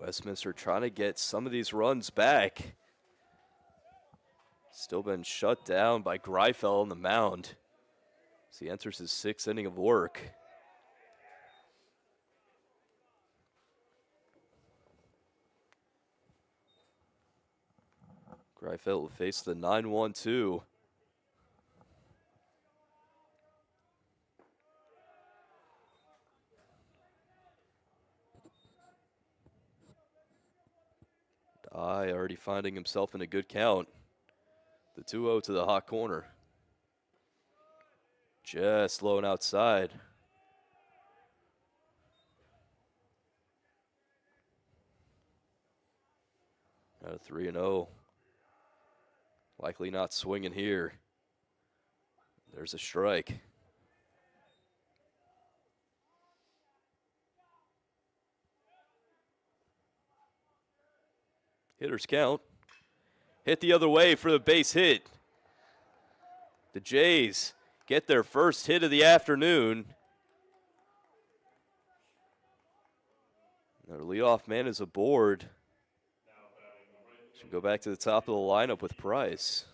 Westminster trying to get some of these runs back. Still been shut down by Greifel on the mound as he enters his 6th inning of work. Greifel will face the 9-1-2. Dye already finding himself in a good count. The 2-0 to the hot corner. Just low and outside. At a 3-0. Likely not swinging here. There's a strike. Hitters count. Hit the other way for the base hit. The Jays get their first hit of the afternoon. Their leadoff man is aboard. Should go back to the top of the lineup with Price.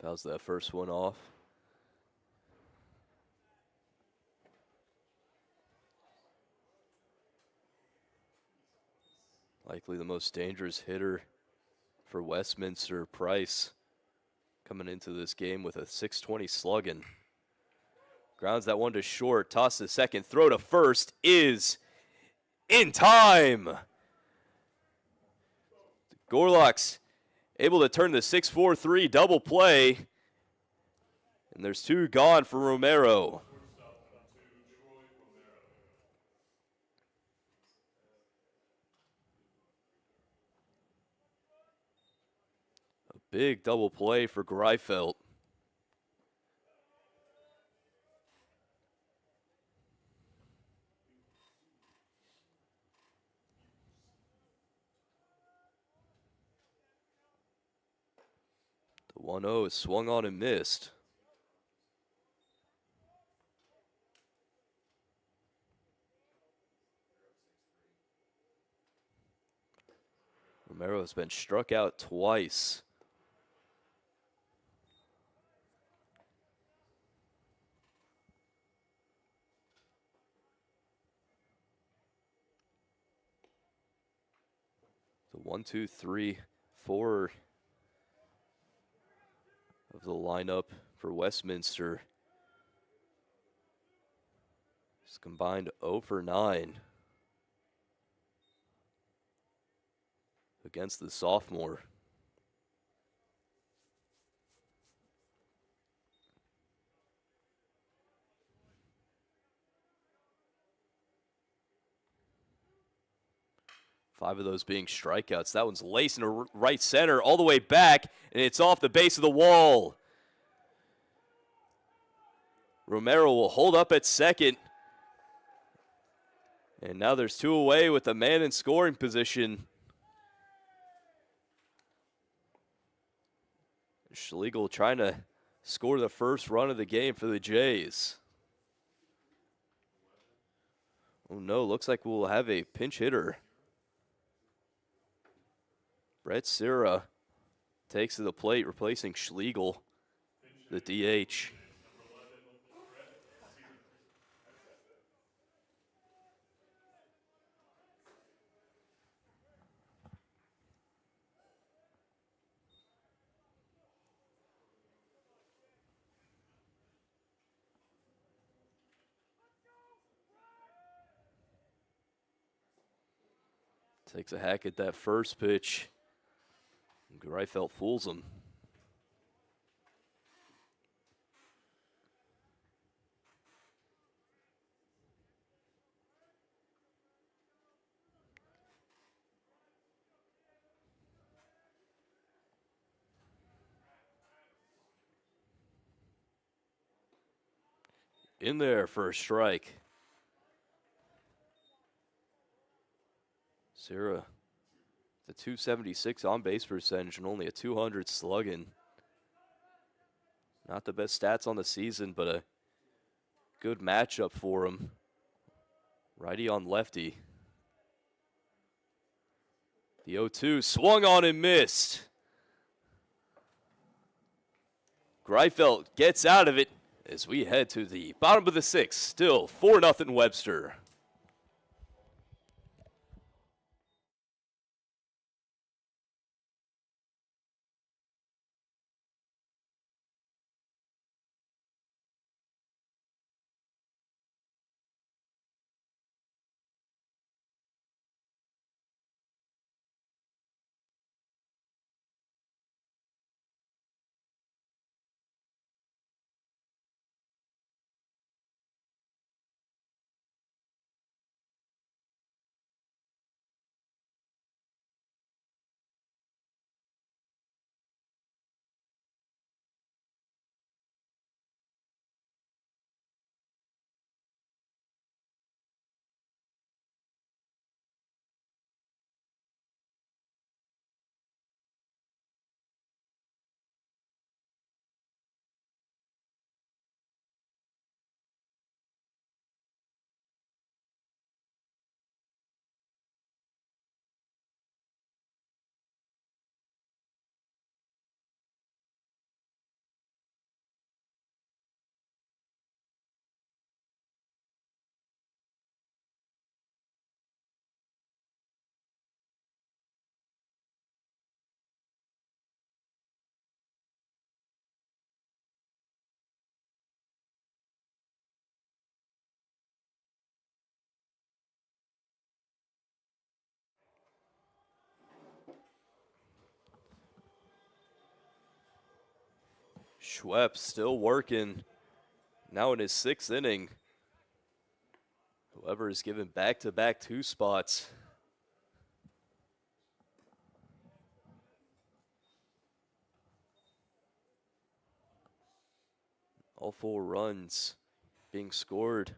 Fouls that first one off. Likely the most dangerous hitter for Westminster, Price, coming into this game with a 620 slugging. Grounds that one to short, toss to second, throw to first is in time. Gorlock's able to turn the 6-4-3 double play. And there's two gone for Romero. A big double play for Greifeld. The 1-0 is swung on and missed. Romero has been struck out twice. The 1, 2, 3, 4 of the lineup for Westminster is combined 0 for 9 against the sophomore. Five of those being strikeouts. That one's laced into right center all the way back, and it's off the base of the wall. Romero will hold up at second. And now there's two away with a man in scoring position. Schlegel trying to score the first run of the game for the Jays. Oh no, looks like we'll have a pinch hitter. Brett Sierra takes to the plate, replacing Schlegel, the DH. Takes a hack at that first pitch. Greifeld fools him. In there for a strike. Sierra, the 276 on base percentage and only a 200 slugging. Not the best stats on the season, but a good matchup for him. Righty on lefty. The 0-2 swung on and missed. Greifeld gets out of it as we head to the bottom of the sixth. Still 4-0 Webster. Schwepp still working. Now in his 6th inning. Whoever is given back-to-back 2 spots. All 4 runs being scored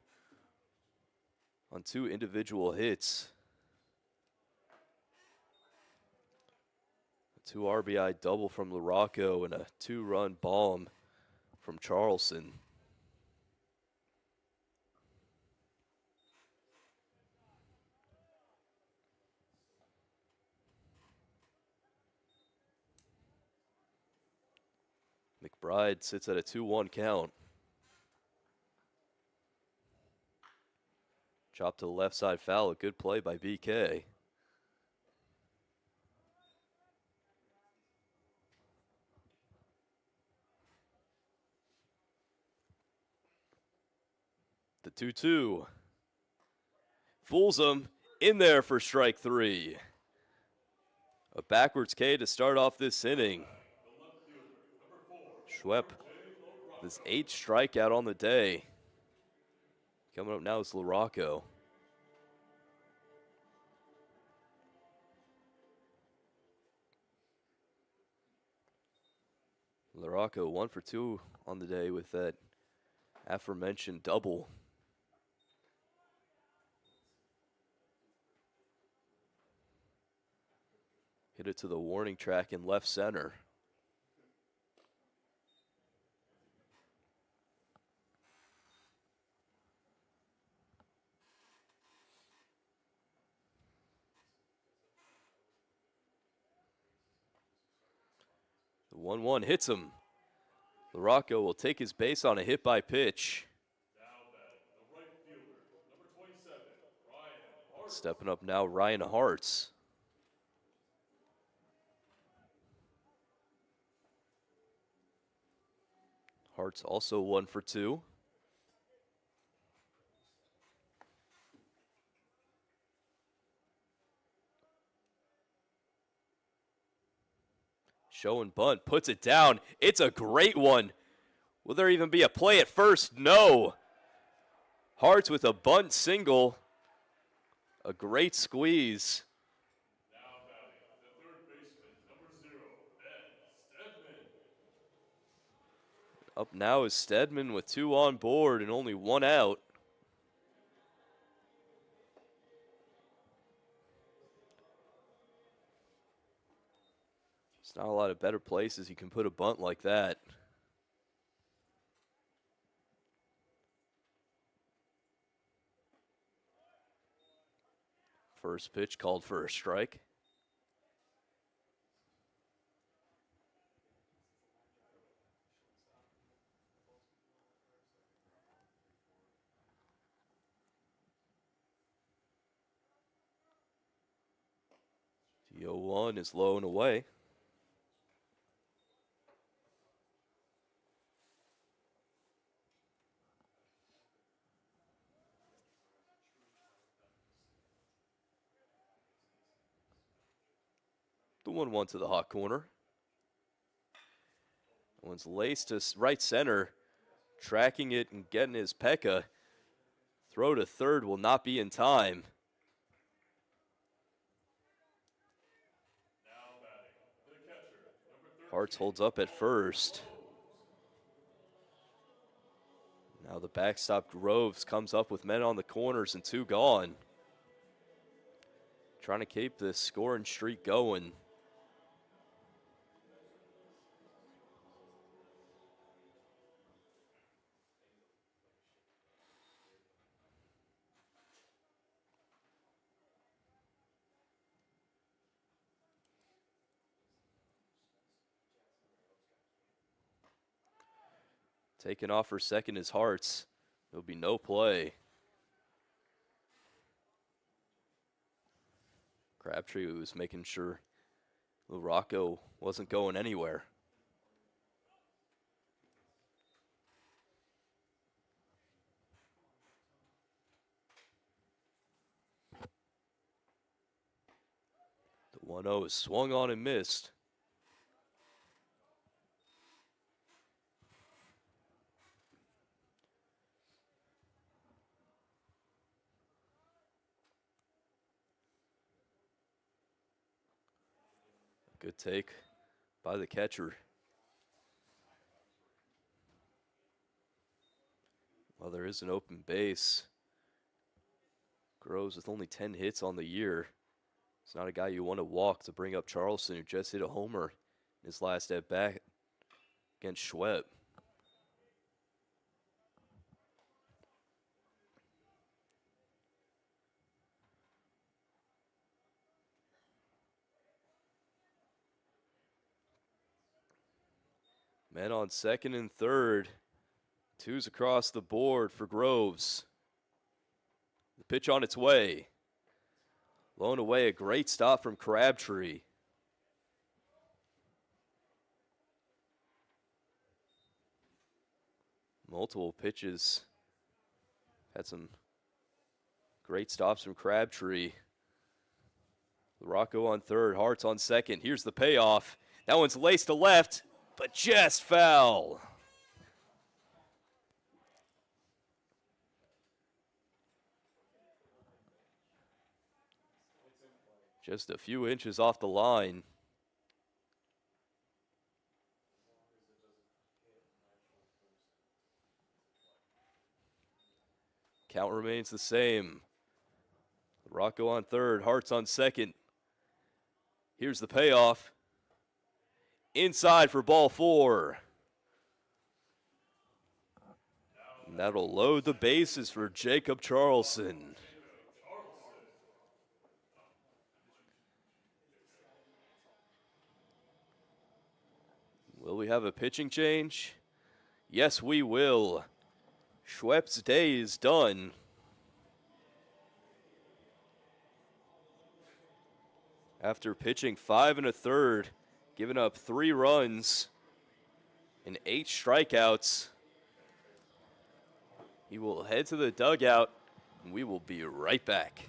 on 2 individual hits. A 2 RBI double from LaRocco and a 2-run bomb from Charleston. McBride sits at a 2-1 count. Chop to the left side foul. A good play by BK. The 2-2. Fools him. In there for strike 3. A backwards K to start off this inning. Schwepp, his 8th strikeout on the day. Coming up now is LaRocco. LaRocco 1 for 2 on the day with that aforementioned double. Hit it to the warning track in left center. The 1-1 hits him. LaRocco will take his base on a hit by pitch. Now batting, the right fielder, number 27, Ryan Hart. Stepping up now, Ryan Hartz. Hartz also 1 for 2. Show and bunt, puts it down. It's a great one. Will there even be a play at first? No. Hartz with a bunt single. A great squeeze. Now batting, the third baseman, number 0, Ben Stedman. Up now is Stedman with 2 on board and only 1 out. There's not a lot of better places you can put a bunt like that. First pitch called for a strike. The 0-1 is low and away. The 1-1 to the hot corner. One's laced to right center, tracking it and getting his Pekka. Throw to third will not be in time. Now batting, the catcher, number 13. Hartz holds up at first. Now the backstop Groves comes up with men on the corners and 2 gone. Trying to keep this scoring streak going. Taking off for second is Hartz. There'll be no play. Crabtree was making sure LaRocco wasn't going anywhere. The 1-0 is swung on and missed. Good take by the catcher. Well, there is an open base. Groves with only 10 hits on the year. It's not a guy you want to walk to bring up Charleston, who just hit a homer in his last at bat against Schweb. Men on second and third. Twos across the board for Groves. The pitch on its way. Blown away, a great stop from Crabtree. Multiple pitches. Had some great stops from Crabtree. Rocco on third, Hart's on second. Here's the payoff. That one's laced to left, but just foul. Just a few inches off the line. Count remains the same. Rocco on third, Hart's on second. Here's the payoff. Inside for ball 4. And that'll load the bases for Jacob Charleston. Will we have a pitching change? Yes, we will. Schwepp's day is done. After pitching 5 1/3, giving up 3 runs and 8 strikeouts, he will head to the dugout, and we will be right back.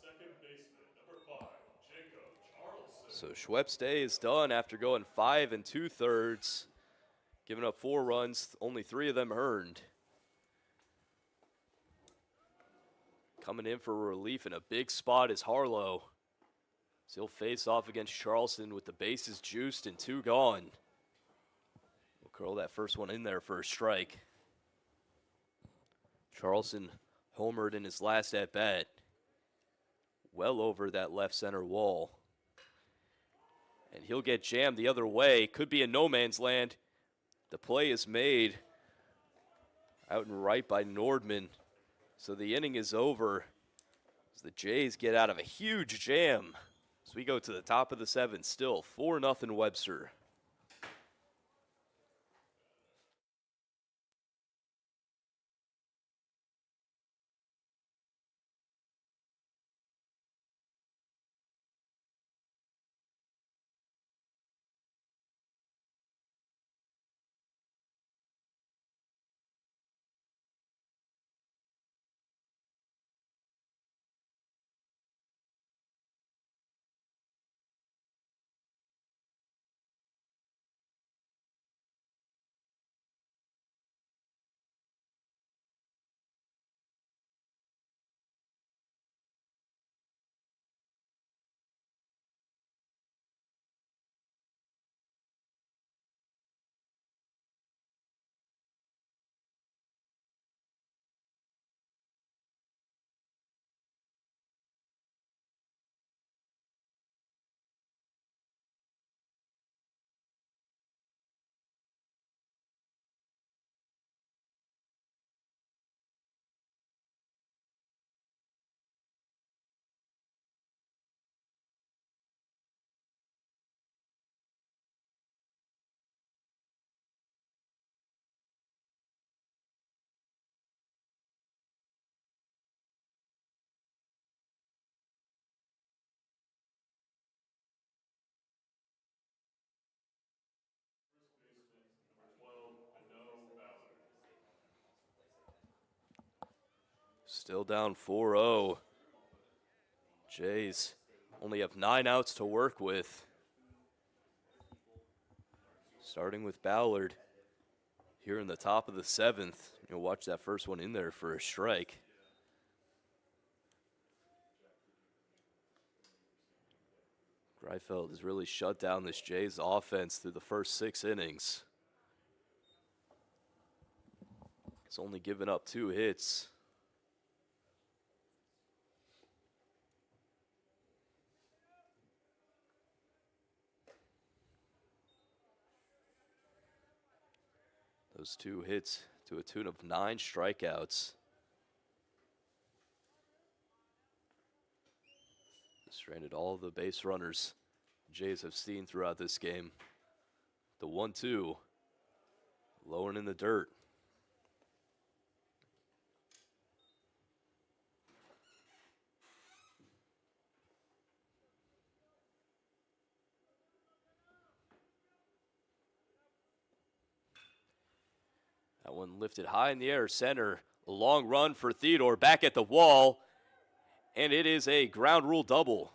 Second baseman, number 5, Jacob Charleston. So Schwepp's day is done after going 5 2/3, giving up 4 runs, only 3 of them earned. Coming in for relief in a big spot is Harlow. So he'll face off against Charleston with the bases juiced and 2 gone. We'll curl that first one in there for a strike. Charleston homered in his last at bat. Well over that left center wall. And he'll get jammed the other way. Could be in no man's land. The play is made out and right by Nordman. So the inning is over as the Jays get out of a huge jam. As we go to the top of the seventh, still 4-0 Webster. Number 12, Minot Ballard. Still down 4-0. Jays only have 9 outs to work with. Starting with Ballard here in the top of the seventh. You'll watch that first one in there for a strike. Greifeld has really shut down this Jays offense through the first 6 innings. He's only given up 2 hits. Those 2 hits to a tune of 9 strikeouts. Stranded all of the base runners Jays have seen throughout this game. The 1-2, low and in the dirt. That one lifted high in the air, center. A long run for Theodore, back at the wall, and it is a ground rule double.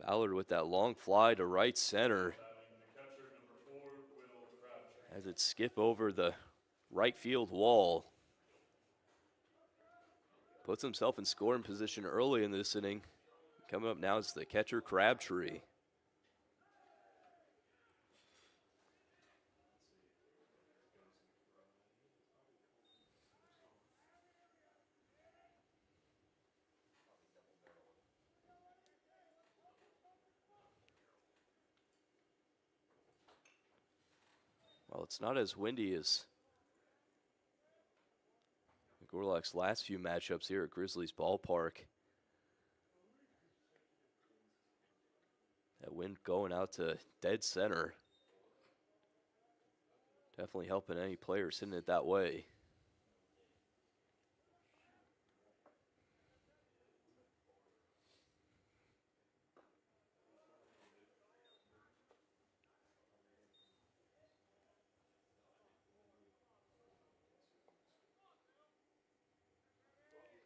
Ballard with that long fly to right center. The catcher, number 4, Will Crabtree. As it skip over the right field wall. Puts himself in scoring position early in this inning. Coming up now is the catcher, Crabtree. Well, it's not as windy as Gorlock's last few matchups here at Grizzlies Ballpark. That wind going out to dead center. Definitely helping any players hitting it that way.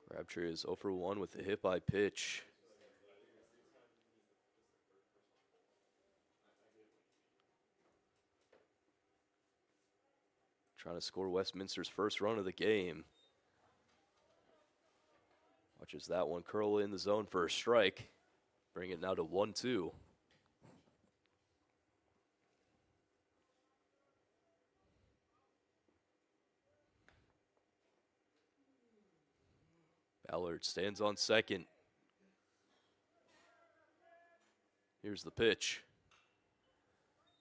Crabtree is 0 for 1 with the hit by pitch. Trying to score Westminster's first run of the game. Watches that one curl in the zone for a strike. Bring it now to 1-2. Ballard stands on second. Here's the pitch.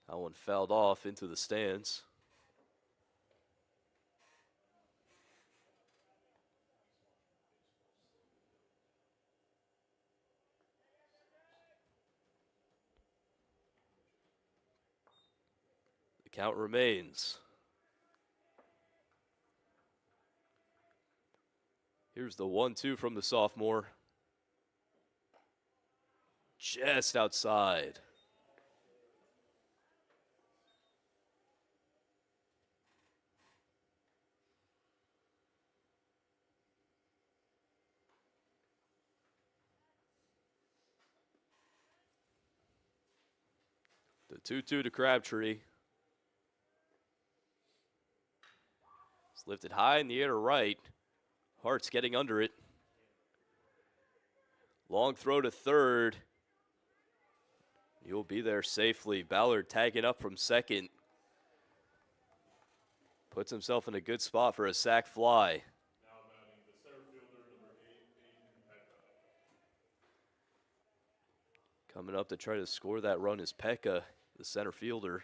That one fouled off into the stands. The count remains. Here's the 1-2 from the sophomore. Just outside. The 2-2 to Crabtree. It's lifted high in the air to right. Hart's getting under it. Long throw to third. You'll be there safely. Ballard tagging up from second. Puts himself in a good spot for a sac fly. Now batting the center fielder, number 8, Aiden Pekka. Coming up to try to score that run is Pekka, the center fielder.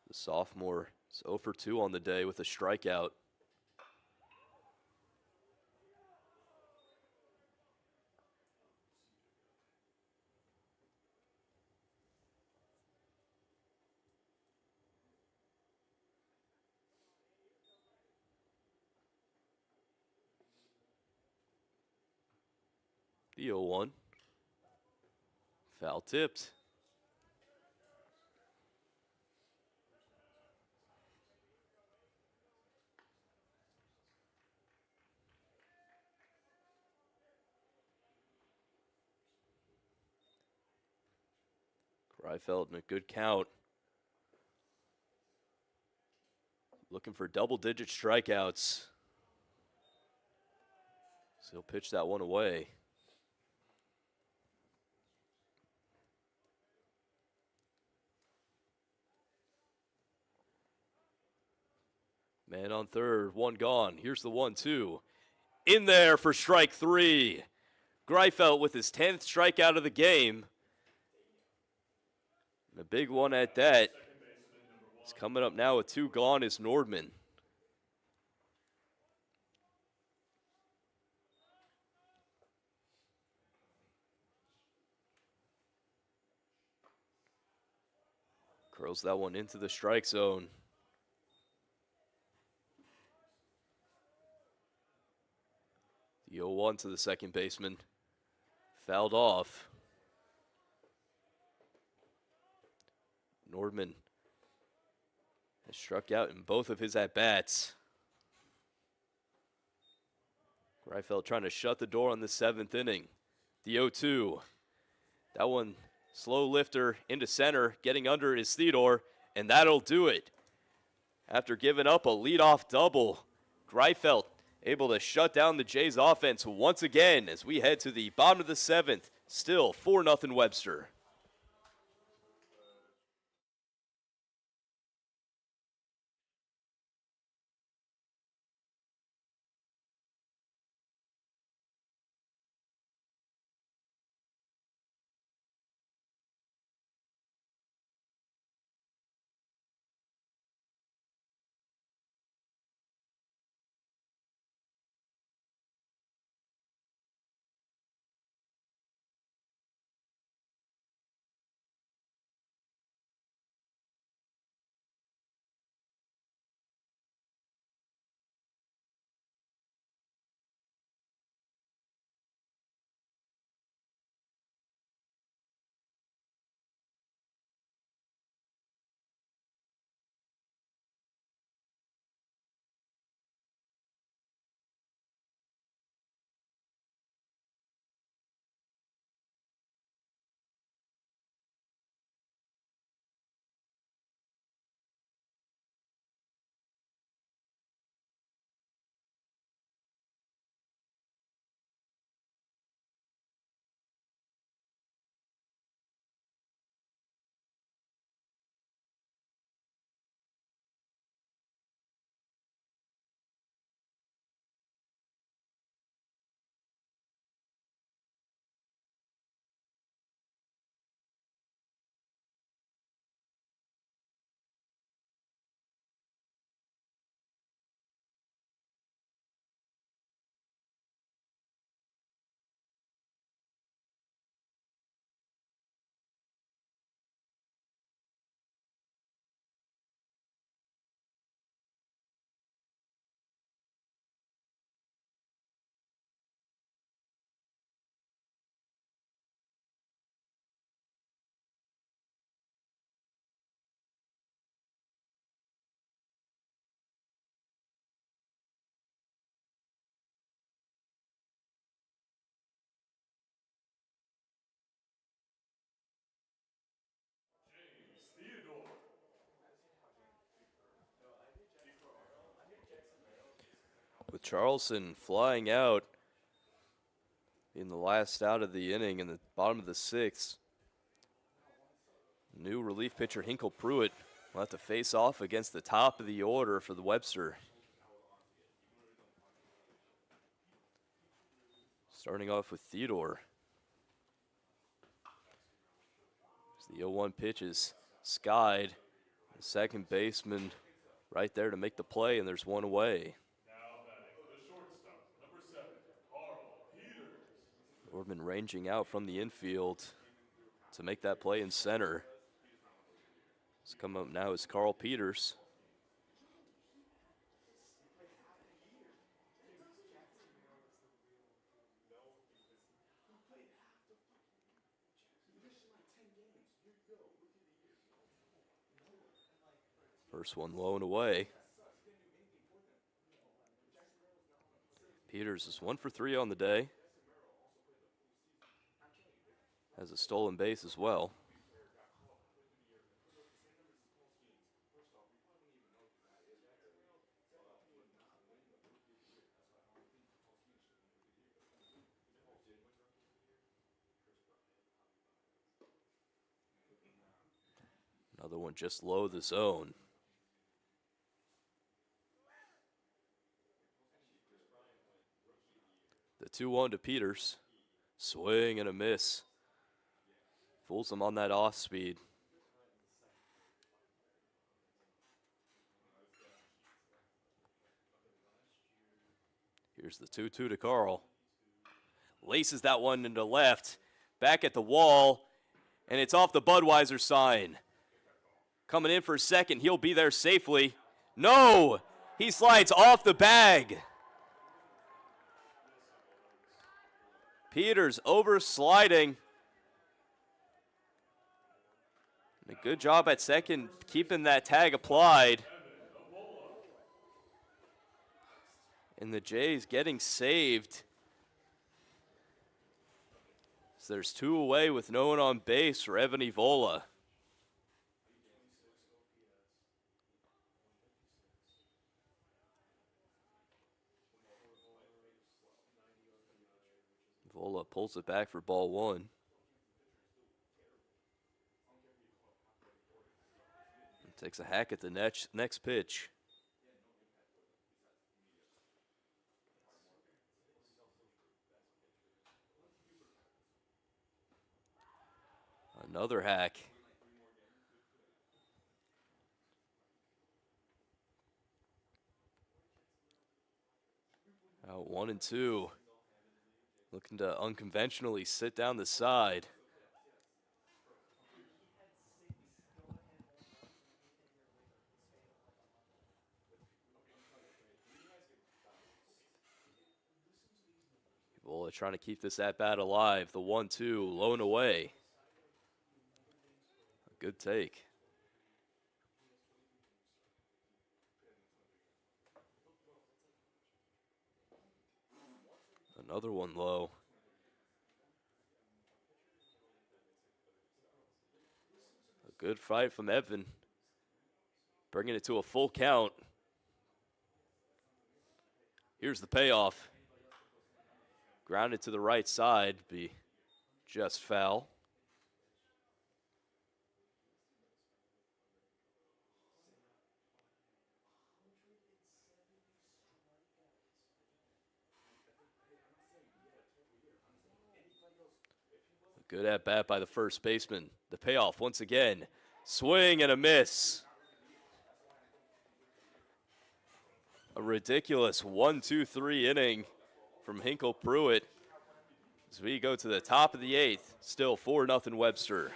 The sophomore is 0 for 2 on the day with a strikeout. The 0-1. Foul tipped. Greifeld in a good count. Looking for double-digit strikeouts. So he'll pitch that one away. Man on third, one gone. Here's the 1-2. In there for strike 3. Greifeld with his 10th strikeout of the game. And a big one at that. It's coming up now with 2 gone is Nordman. Curls that one into the strike zone. The 0-1 to the second baseman. Fouled off. Nordman has struck out in both of his at-bats. Greifeld trying to shut the door on the 7th inning. The 0-2. That one, slow lifter into center, getting under is Theodore, and that'll do it. After giving up a leadoff double, Greifeld able to shut down the Jays offense once again as we head to the bottom of the 7th. Still 4-0 Webster. with Charleston flying out in the last out of the inning in the bottom of the 6th. New relief pitcher Hinkle Pruitt will have to face off against the top of the order for the Webster. Starting off with Theodore. As the 0-1 pitch is skied. The second baseman right there to make the play, and there's one away. Now batting the shortstop, number 7, Carl Peters. Orman ranging out from the infield to make that play in center. What's come up now is Carl Peters. First one low and away. Peters is 1 for 3 on the day. Has a stolen base as well. Another one just low the zone. The 2-1 to Peters. Swing and a miss. Fools him on that off speed. Here's the 2-2 to Carl. Laces that one into left. Back at the wall. And it's off the Budweiser sign. Coming in for a second. He'll be there safely. No! He slides off the bag. Peters over sliding. A good job at second, keeping that tag applied. And the Jays getting saved. So there's 2 away with no one on base for Evan Evola. Evola pulls it back for ball 1. Takes a hack at the next pitch. Another hack. Out 1-2. Looking to unconventionally sit down the side. Evola trying to keep this at-bat alive. The 1-2, low and away. A good take. Another one low. A good fight from Evan. Bringing it to a full count. Here's the payoff. Grounded to the right side, be just foul. A good at bat by the first baseman. The payoff once again. Swing and a miss. A ridiculous 1-2-3 inning from Hinkle Pruitt as we go to the top of the 8th. Still 4-0 Webster.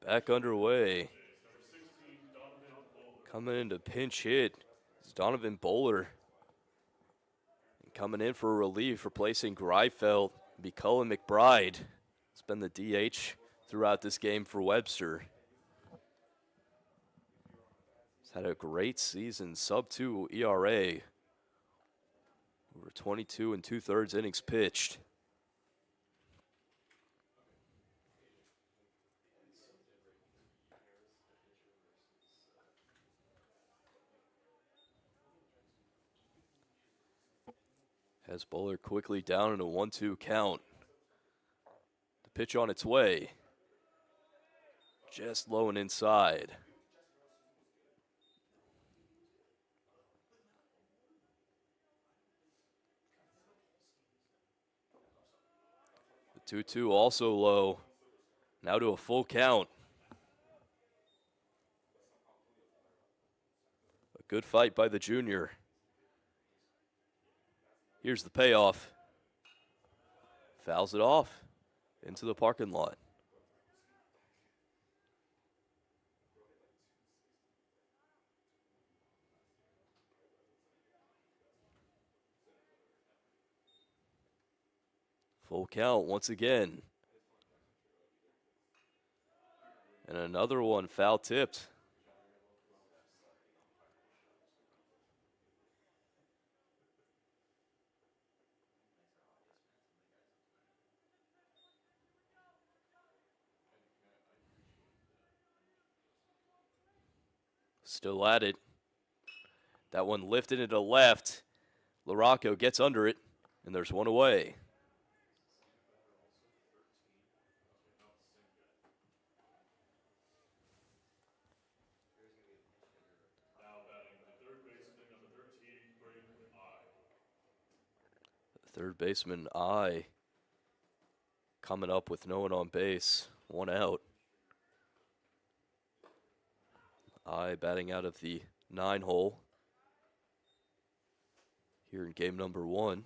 Back underway. Number 16, Donovan Bowler. Coming into pinch hit is Donovan Bowler. And coming in for relief, replacing Greifeld, be Cullen McBride. It's been the DH throughout this game for Webster. He's had a great season, sub-2 ERA. Over 22 and 2/3 innings pitched. Has Bowler quickly down in a 1-2 count. The pitch on its way. Just low and inside. The 2-2 also low. Now to a full count. A good fight by the junior. Here's the payoff. Fouls it off into the parking lot. Full count once again. And another one foul tipped. Still at it. That one lifted into left. LaRocco gets under it, and there's one away. Now batting the third baseman, number 13, Braden I. Third baseman I coming up with no one on base. One out. I batting out of the 9 hole here in game number 1.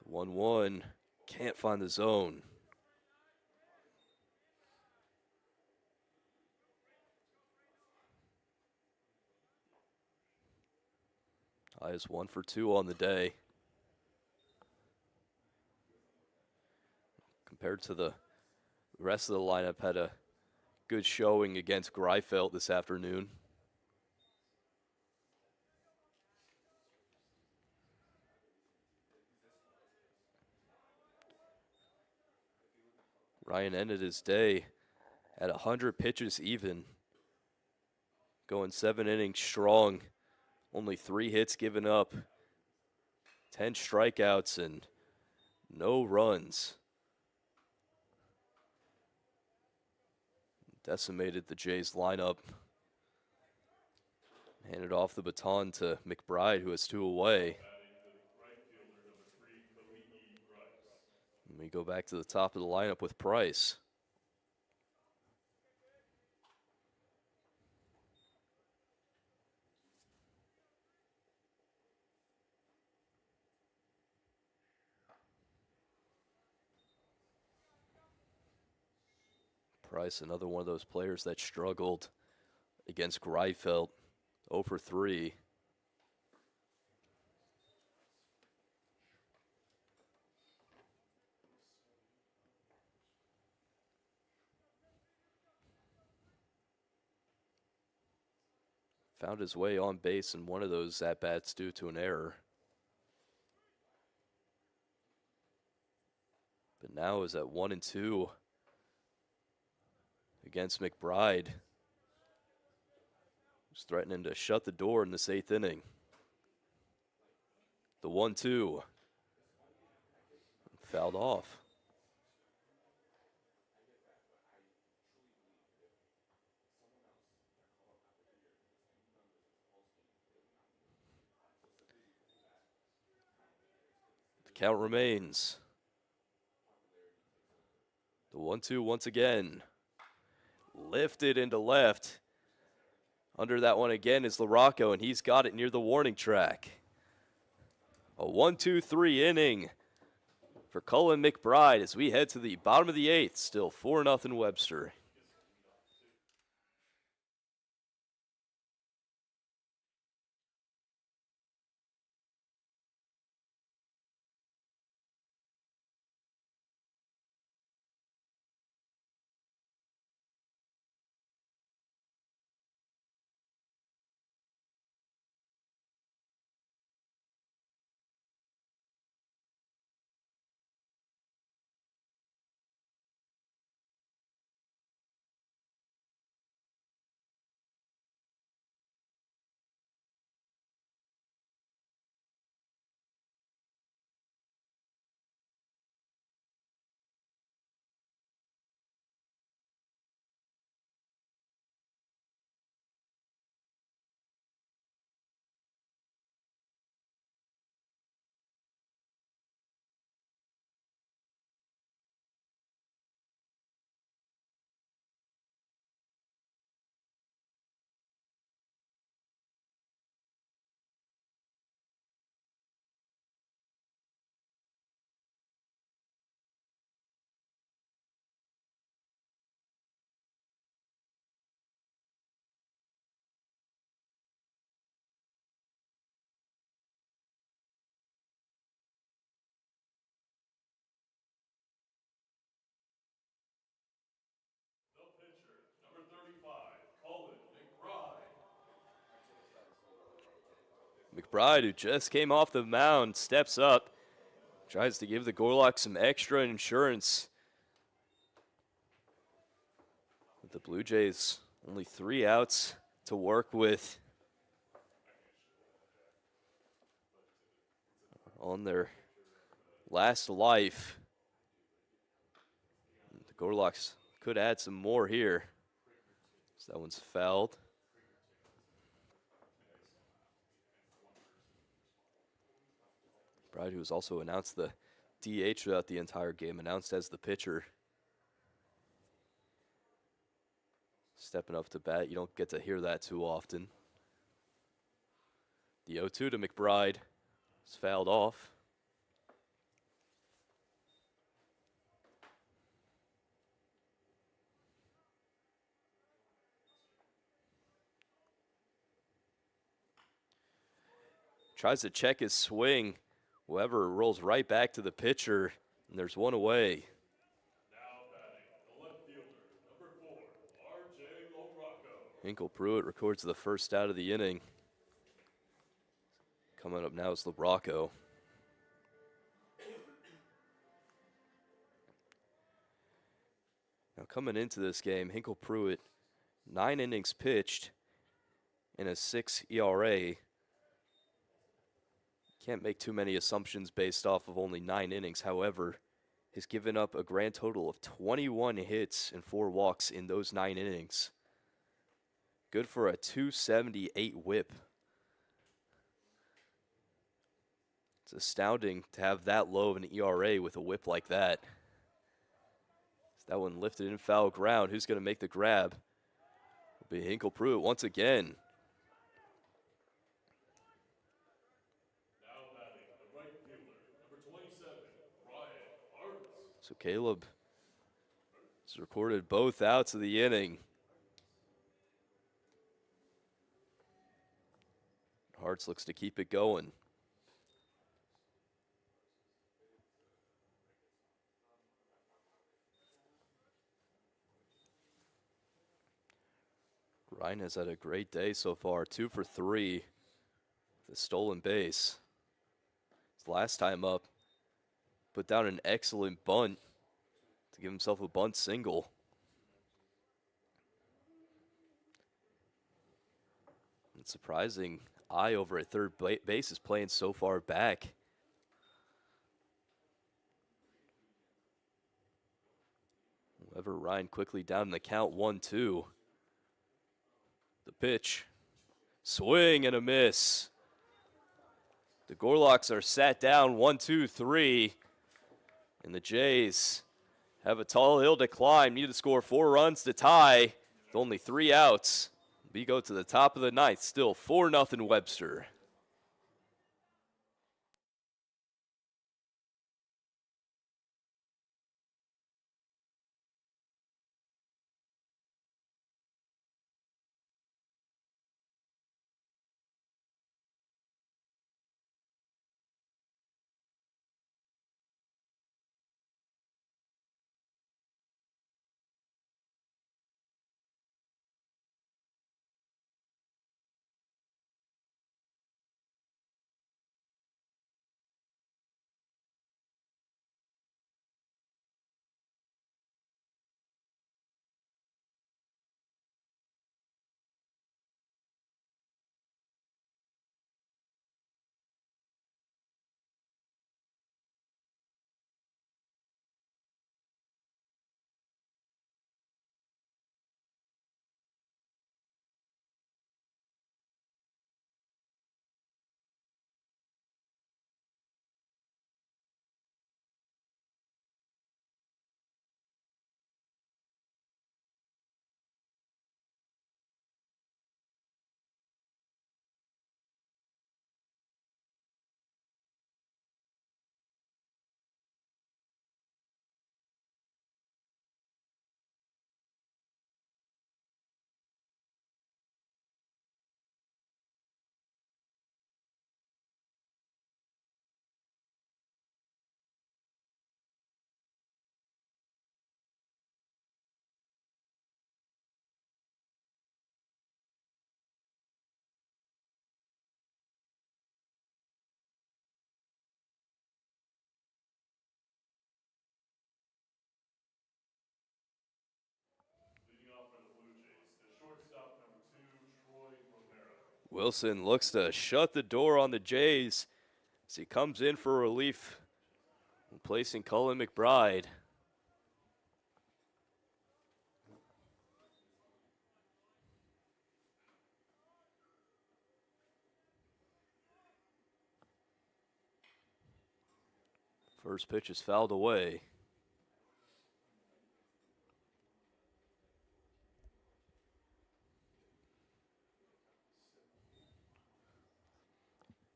The 1-1 can't find the zone. I is 1 for 2 on the day. Compared to the rest of the lineup, had a good showing against Greifeld this afternoon. Ryan ended his day at 100 pitches even, going 7 innings strong. Only 3 hits given up, 10 strikeouts, and no runs. Decimated the Jays lineup. Handed off the baton to McBride, who has 2 away. Batting the right fielder, number 3, Kali'i Price. And we go back to the top of the lineup with Price. Price, another one of those players that struggled against Greifeld, 0 for 3. Found his way on base in one of those at-bats due to an error. But now is at 1-2 against McBride, who's threatening to shut the door in this 8th inning. The 1-2 fouled off. The count remains The 1-2 once again. Lifted into left. Under that one again is LaRocco, and he's got it near the warning track. A 1-2-3 inning for Cullen McBride as we head to the bottom of the 8th. Still 4-0 Webster. The pitcher, number 35, Cullen McBride. McBride, who just came off the mound, steps up, tries to give the Gorloks some extra insurance. With the Blue Jays only 3 outs to work with on their last life. The Gorloks could add some more here. So that one's fouled. Bride, who was also announced the DH throughout the entire game, announced as the pitcher. Stepping up to bat, you don't get to hear that too often. The 0-2 to McBride is fouled off. Tries to check his swing. Whoever rolls right back to the pitcher, and there's one away. Now batting, the left fielder, number 4, R.J. LaRocco. Hinkle Pruitt records the first out of the inning. Coming up now is LaRocco. Now coming into this game, Hinkle Pruitt, 9 innings pitched and a 6 ERA. Can't make too many assumptions based off of only 9 innings. However, has given up a grand total of 21 hits and 4 walks in those 9 innings. Good for a 278 whip. It's astounding to have that low of an ERA with a whip like that. That one lifted in foul ground. Who's going to make the grab? It'll be Hinkle Pruitt once again. Now batting, the right fielder, number 27, Ryan Arts. So Caleb has recorded both outs of the inning. Hartz looks to keep it going. Ryan has had a great day so far, 2 for 3 with a stolen base. His last time up, put down an excellent bunt to give himself a bunt single. It's surprising Eye over at third base is playing so far back. However, Ryan quickly down in the count, 1-2. The pitch, swing and a miss. The Gorloks are sat down, 1-2-3, and the Jays have a tall hill to climb. Need to score 4 runs to tie with only 3 outs. We go to the top of the ninth, still 4-0 Webster. Leading off for the Blue Jays, the shortstop number 2, Troy Romero. Wilson looks to shut the door on the Jays as he comes in for relief, replacing Cullen McBride. First pitch is fouled away.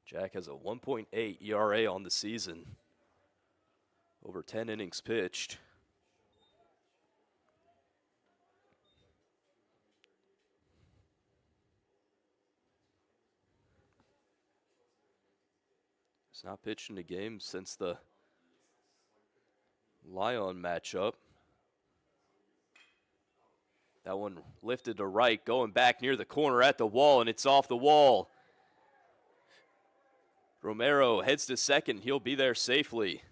Jack has a 1.8 ERA on the season. Over 10 innings pitched. He's not pitched in a game since the Lyon matchup. That one lifted to right, going back near the corner at the wall, and it's off the wall. Romero heads to second. He'll be there safely.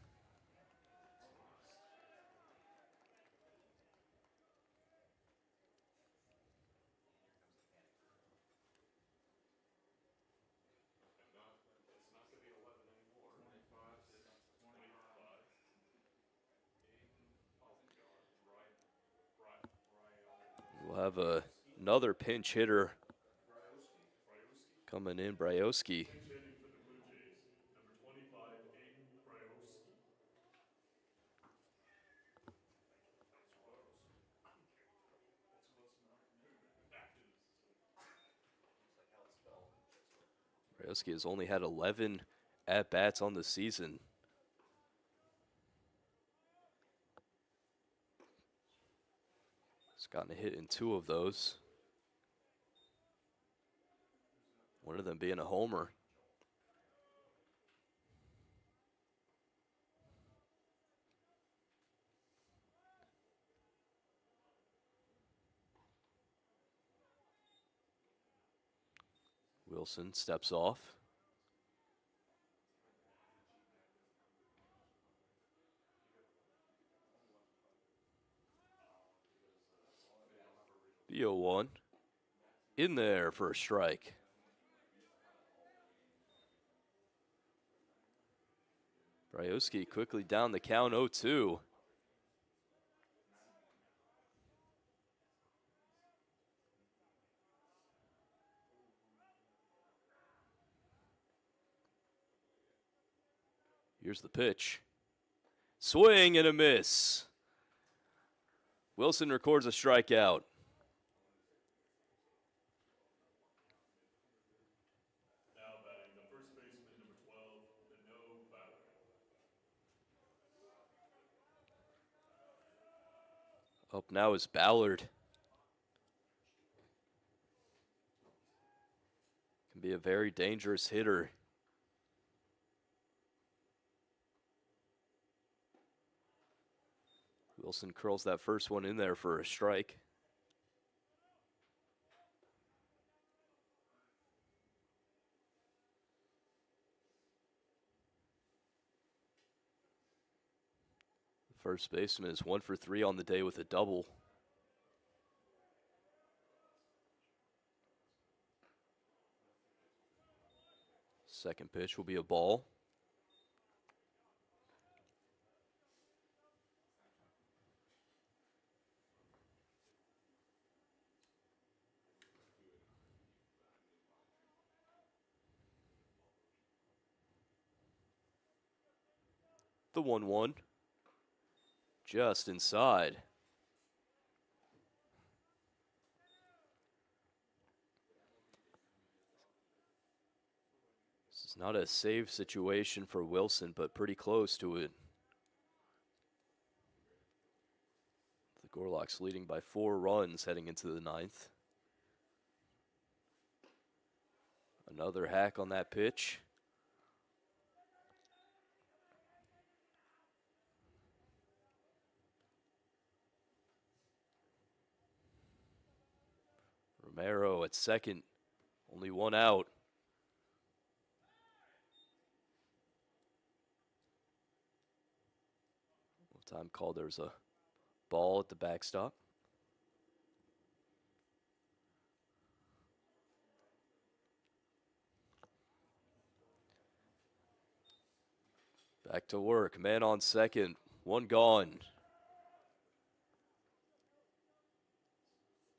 We'll have another pinch hitter coming in, Bryoski. Pinch hitting for the Blue Jays, number 25, Aiden Bryoski. Bryoski has only had 11 at-bats on the season. He's gotten a hit in 2 of those. One of them being a homer. Wilson steps off. The 0-1. In there for a strike. Bryoski quickly down the count, 0-2. Here's the pitch. Swing and a miss. Wilson records a strikeout. Now batting the first baseman, number 12, Ballard. Up now is Ballard. Can be a very dangerous hitter. Wilson curls that first one in there for a strike. First baseman is 1 for 3 on the day with a double. Second pitch will be a ball. The 1-1. Just inside. This is not a save situation for Wilson, but pretty close to it. The Gorloks leading by 4 runs heading into the 9th. Another hack on that pitch. Romero at second, only 1 out. Time called, there's a ball at the backstop. Back to work, man on second, 1 gone.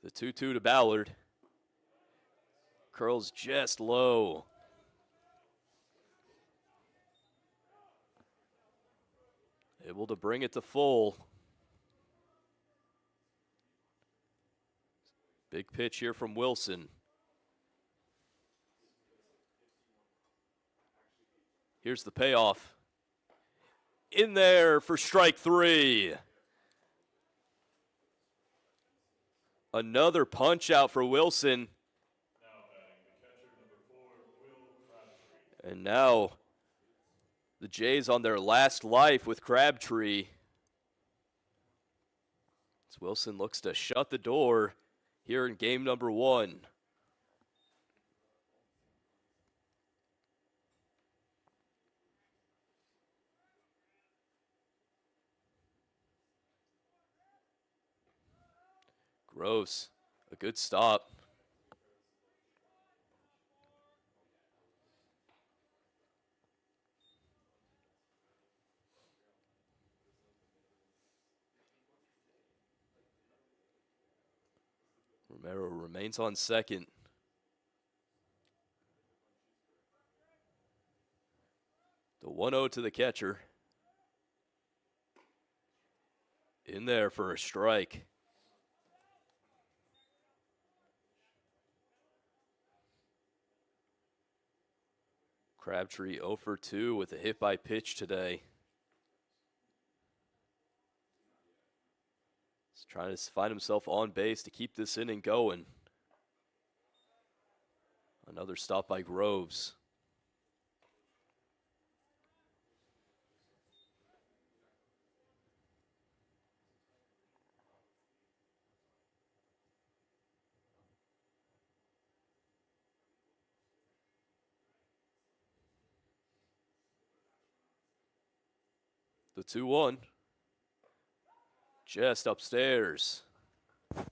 The 2-2 to Ballard. Curls just low. Able to bring it to full. Big pitch here from Wilson. Here's the payoff. In there for strike 3. Another punch out for Wilson. Now batting the catcher, number 4, Will Crabtree. And now the Jays on their last life with Crabtree. As Wilson looks to shut the door here in game number 1. Gross, a good stop. Romero remains on second. The 1-0 to the catcher. In there for a strike. Crabtree 0 for 2 with a hit by pitch today. He's trying to find himself on base to keep this inning going. Another stop by Groves. The 2-1. Just upstairs. The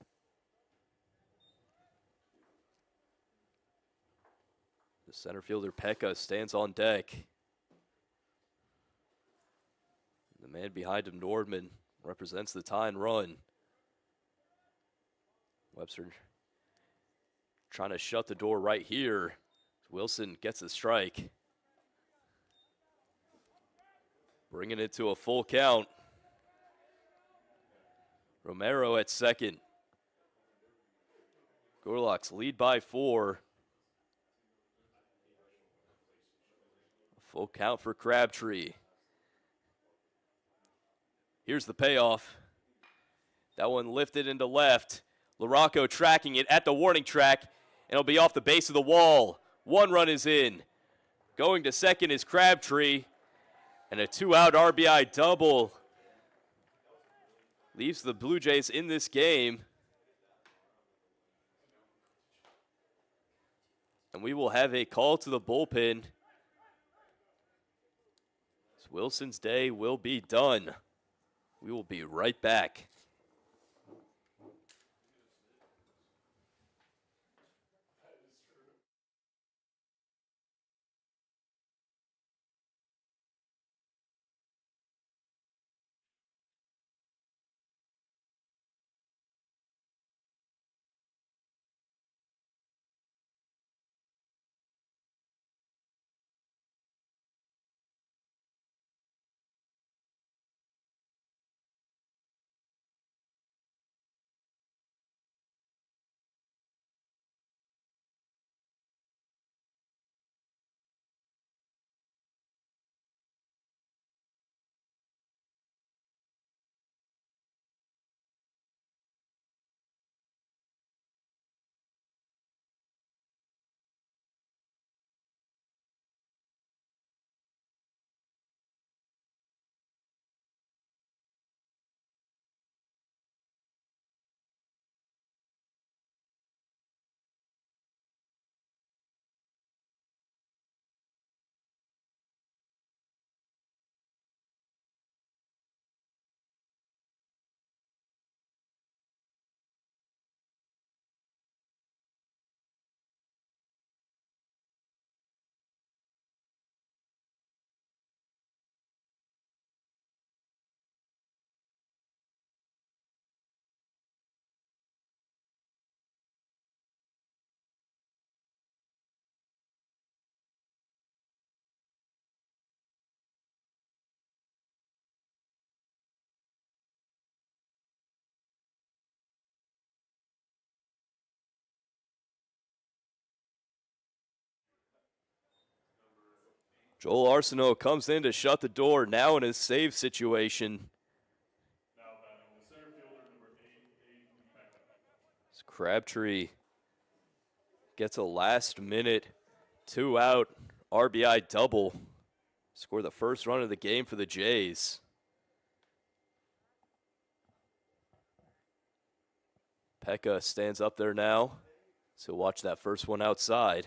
center fielder Pekka stands on deck. The man behind him, Nordman, represents the tie and run. Webster trying to shut the door right here. Wilson gets a strike. Bringing it to a full count. Romero at second. Gorloks lead by 4. Full count for Crabtree. Here's the payoff. That one lifted into left. LaRocco tracking it at the warning track, and it'll be off the base of the wall. 1 run is in. Going to second is Crabtree, and a 2-out RBI double leaves the Blue Jays in this game. And we will have a call to the bullpen. Wilson's day will be done. We will be right back. Joel Arsenault comes in to shut the door, now in a save situation. Now batting the center fielder, number 8, Pekka. As Crabtree gets a last-minute 2-out RBI double. Score the first run of the game for the Jays. Pekka stands up there now, so watch that first one outside.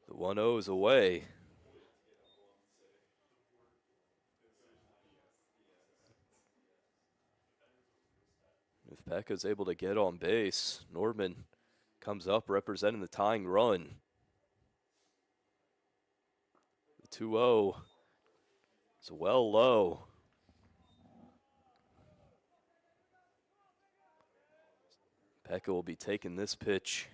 The 1-0 is away. If Pekka's able to get on base, Nordman comes up representing the tying run. The 2-0 is well low. Pekka will be taking this pitch.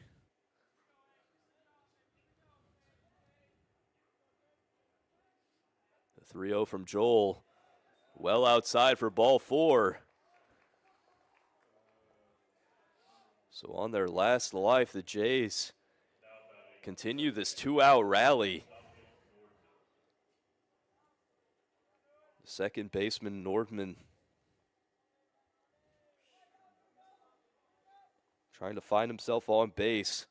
The 3-0 from Joel, well outside for ball 4. So on their last life, the Jays continue this 2-out rally. The second baseman, Nordman, trying to find himself on base,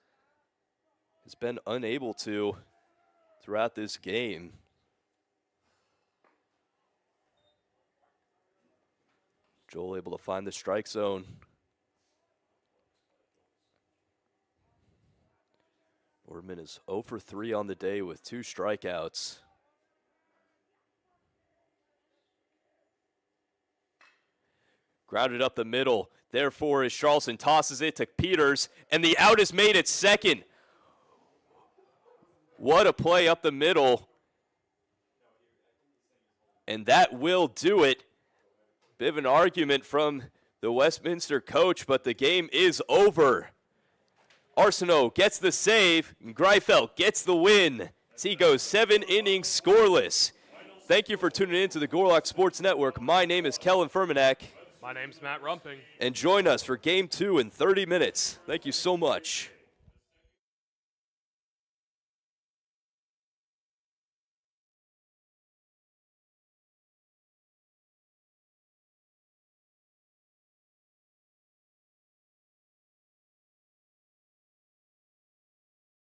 has been unable to throughout this game. Joel able to find the strike zone. Nordman is 0 for 3 on the day with 2 strikeouts. Grounded up the middle. Therefore, as Charleston tosses it to Peters, and the out is made at second. What a play up the middle. And that will do it. Bit of an argument from the Westminster coach, but the game is over. Arsenault gets the save, and Greifeld gets the win. As he goes 7 innings scoreless. Thank you for tuning in to the Gorlock Sports Network. My name is Kellen Fermanak. My name's Matt Rumping. And join us for Game 2 in 30 minutes. Thank you so much.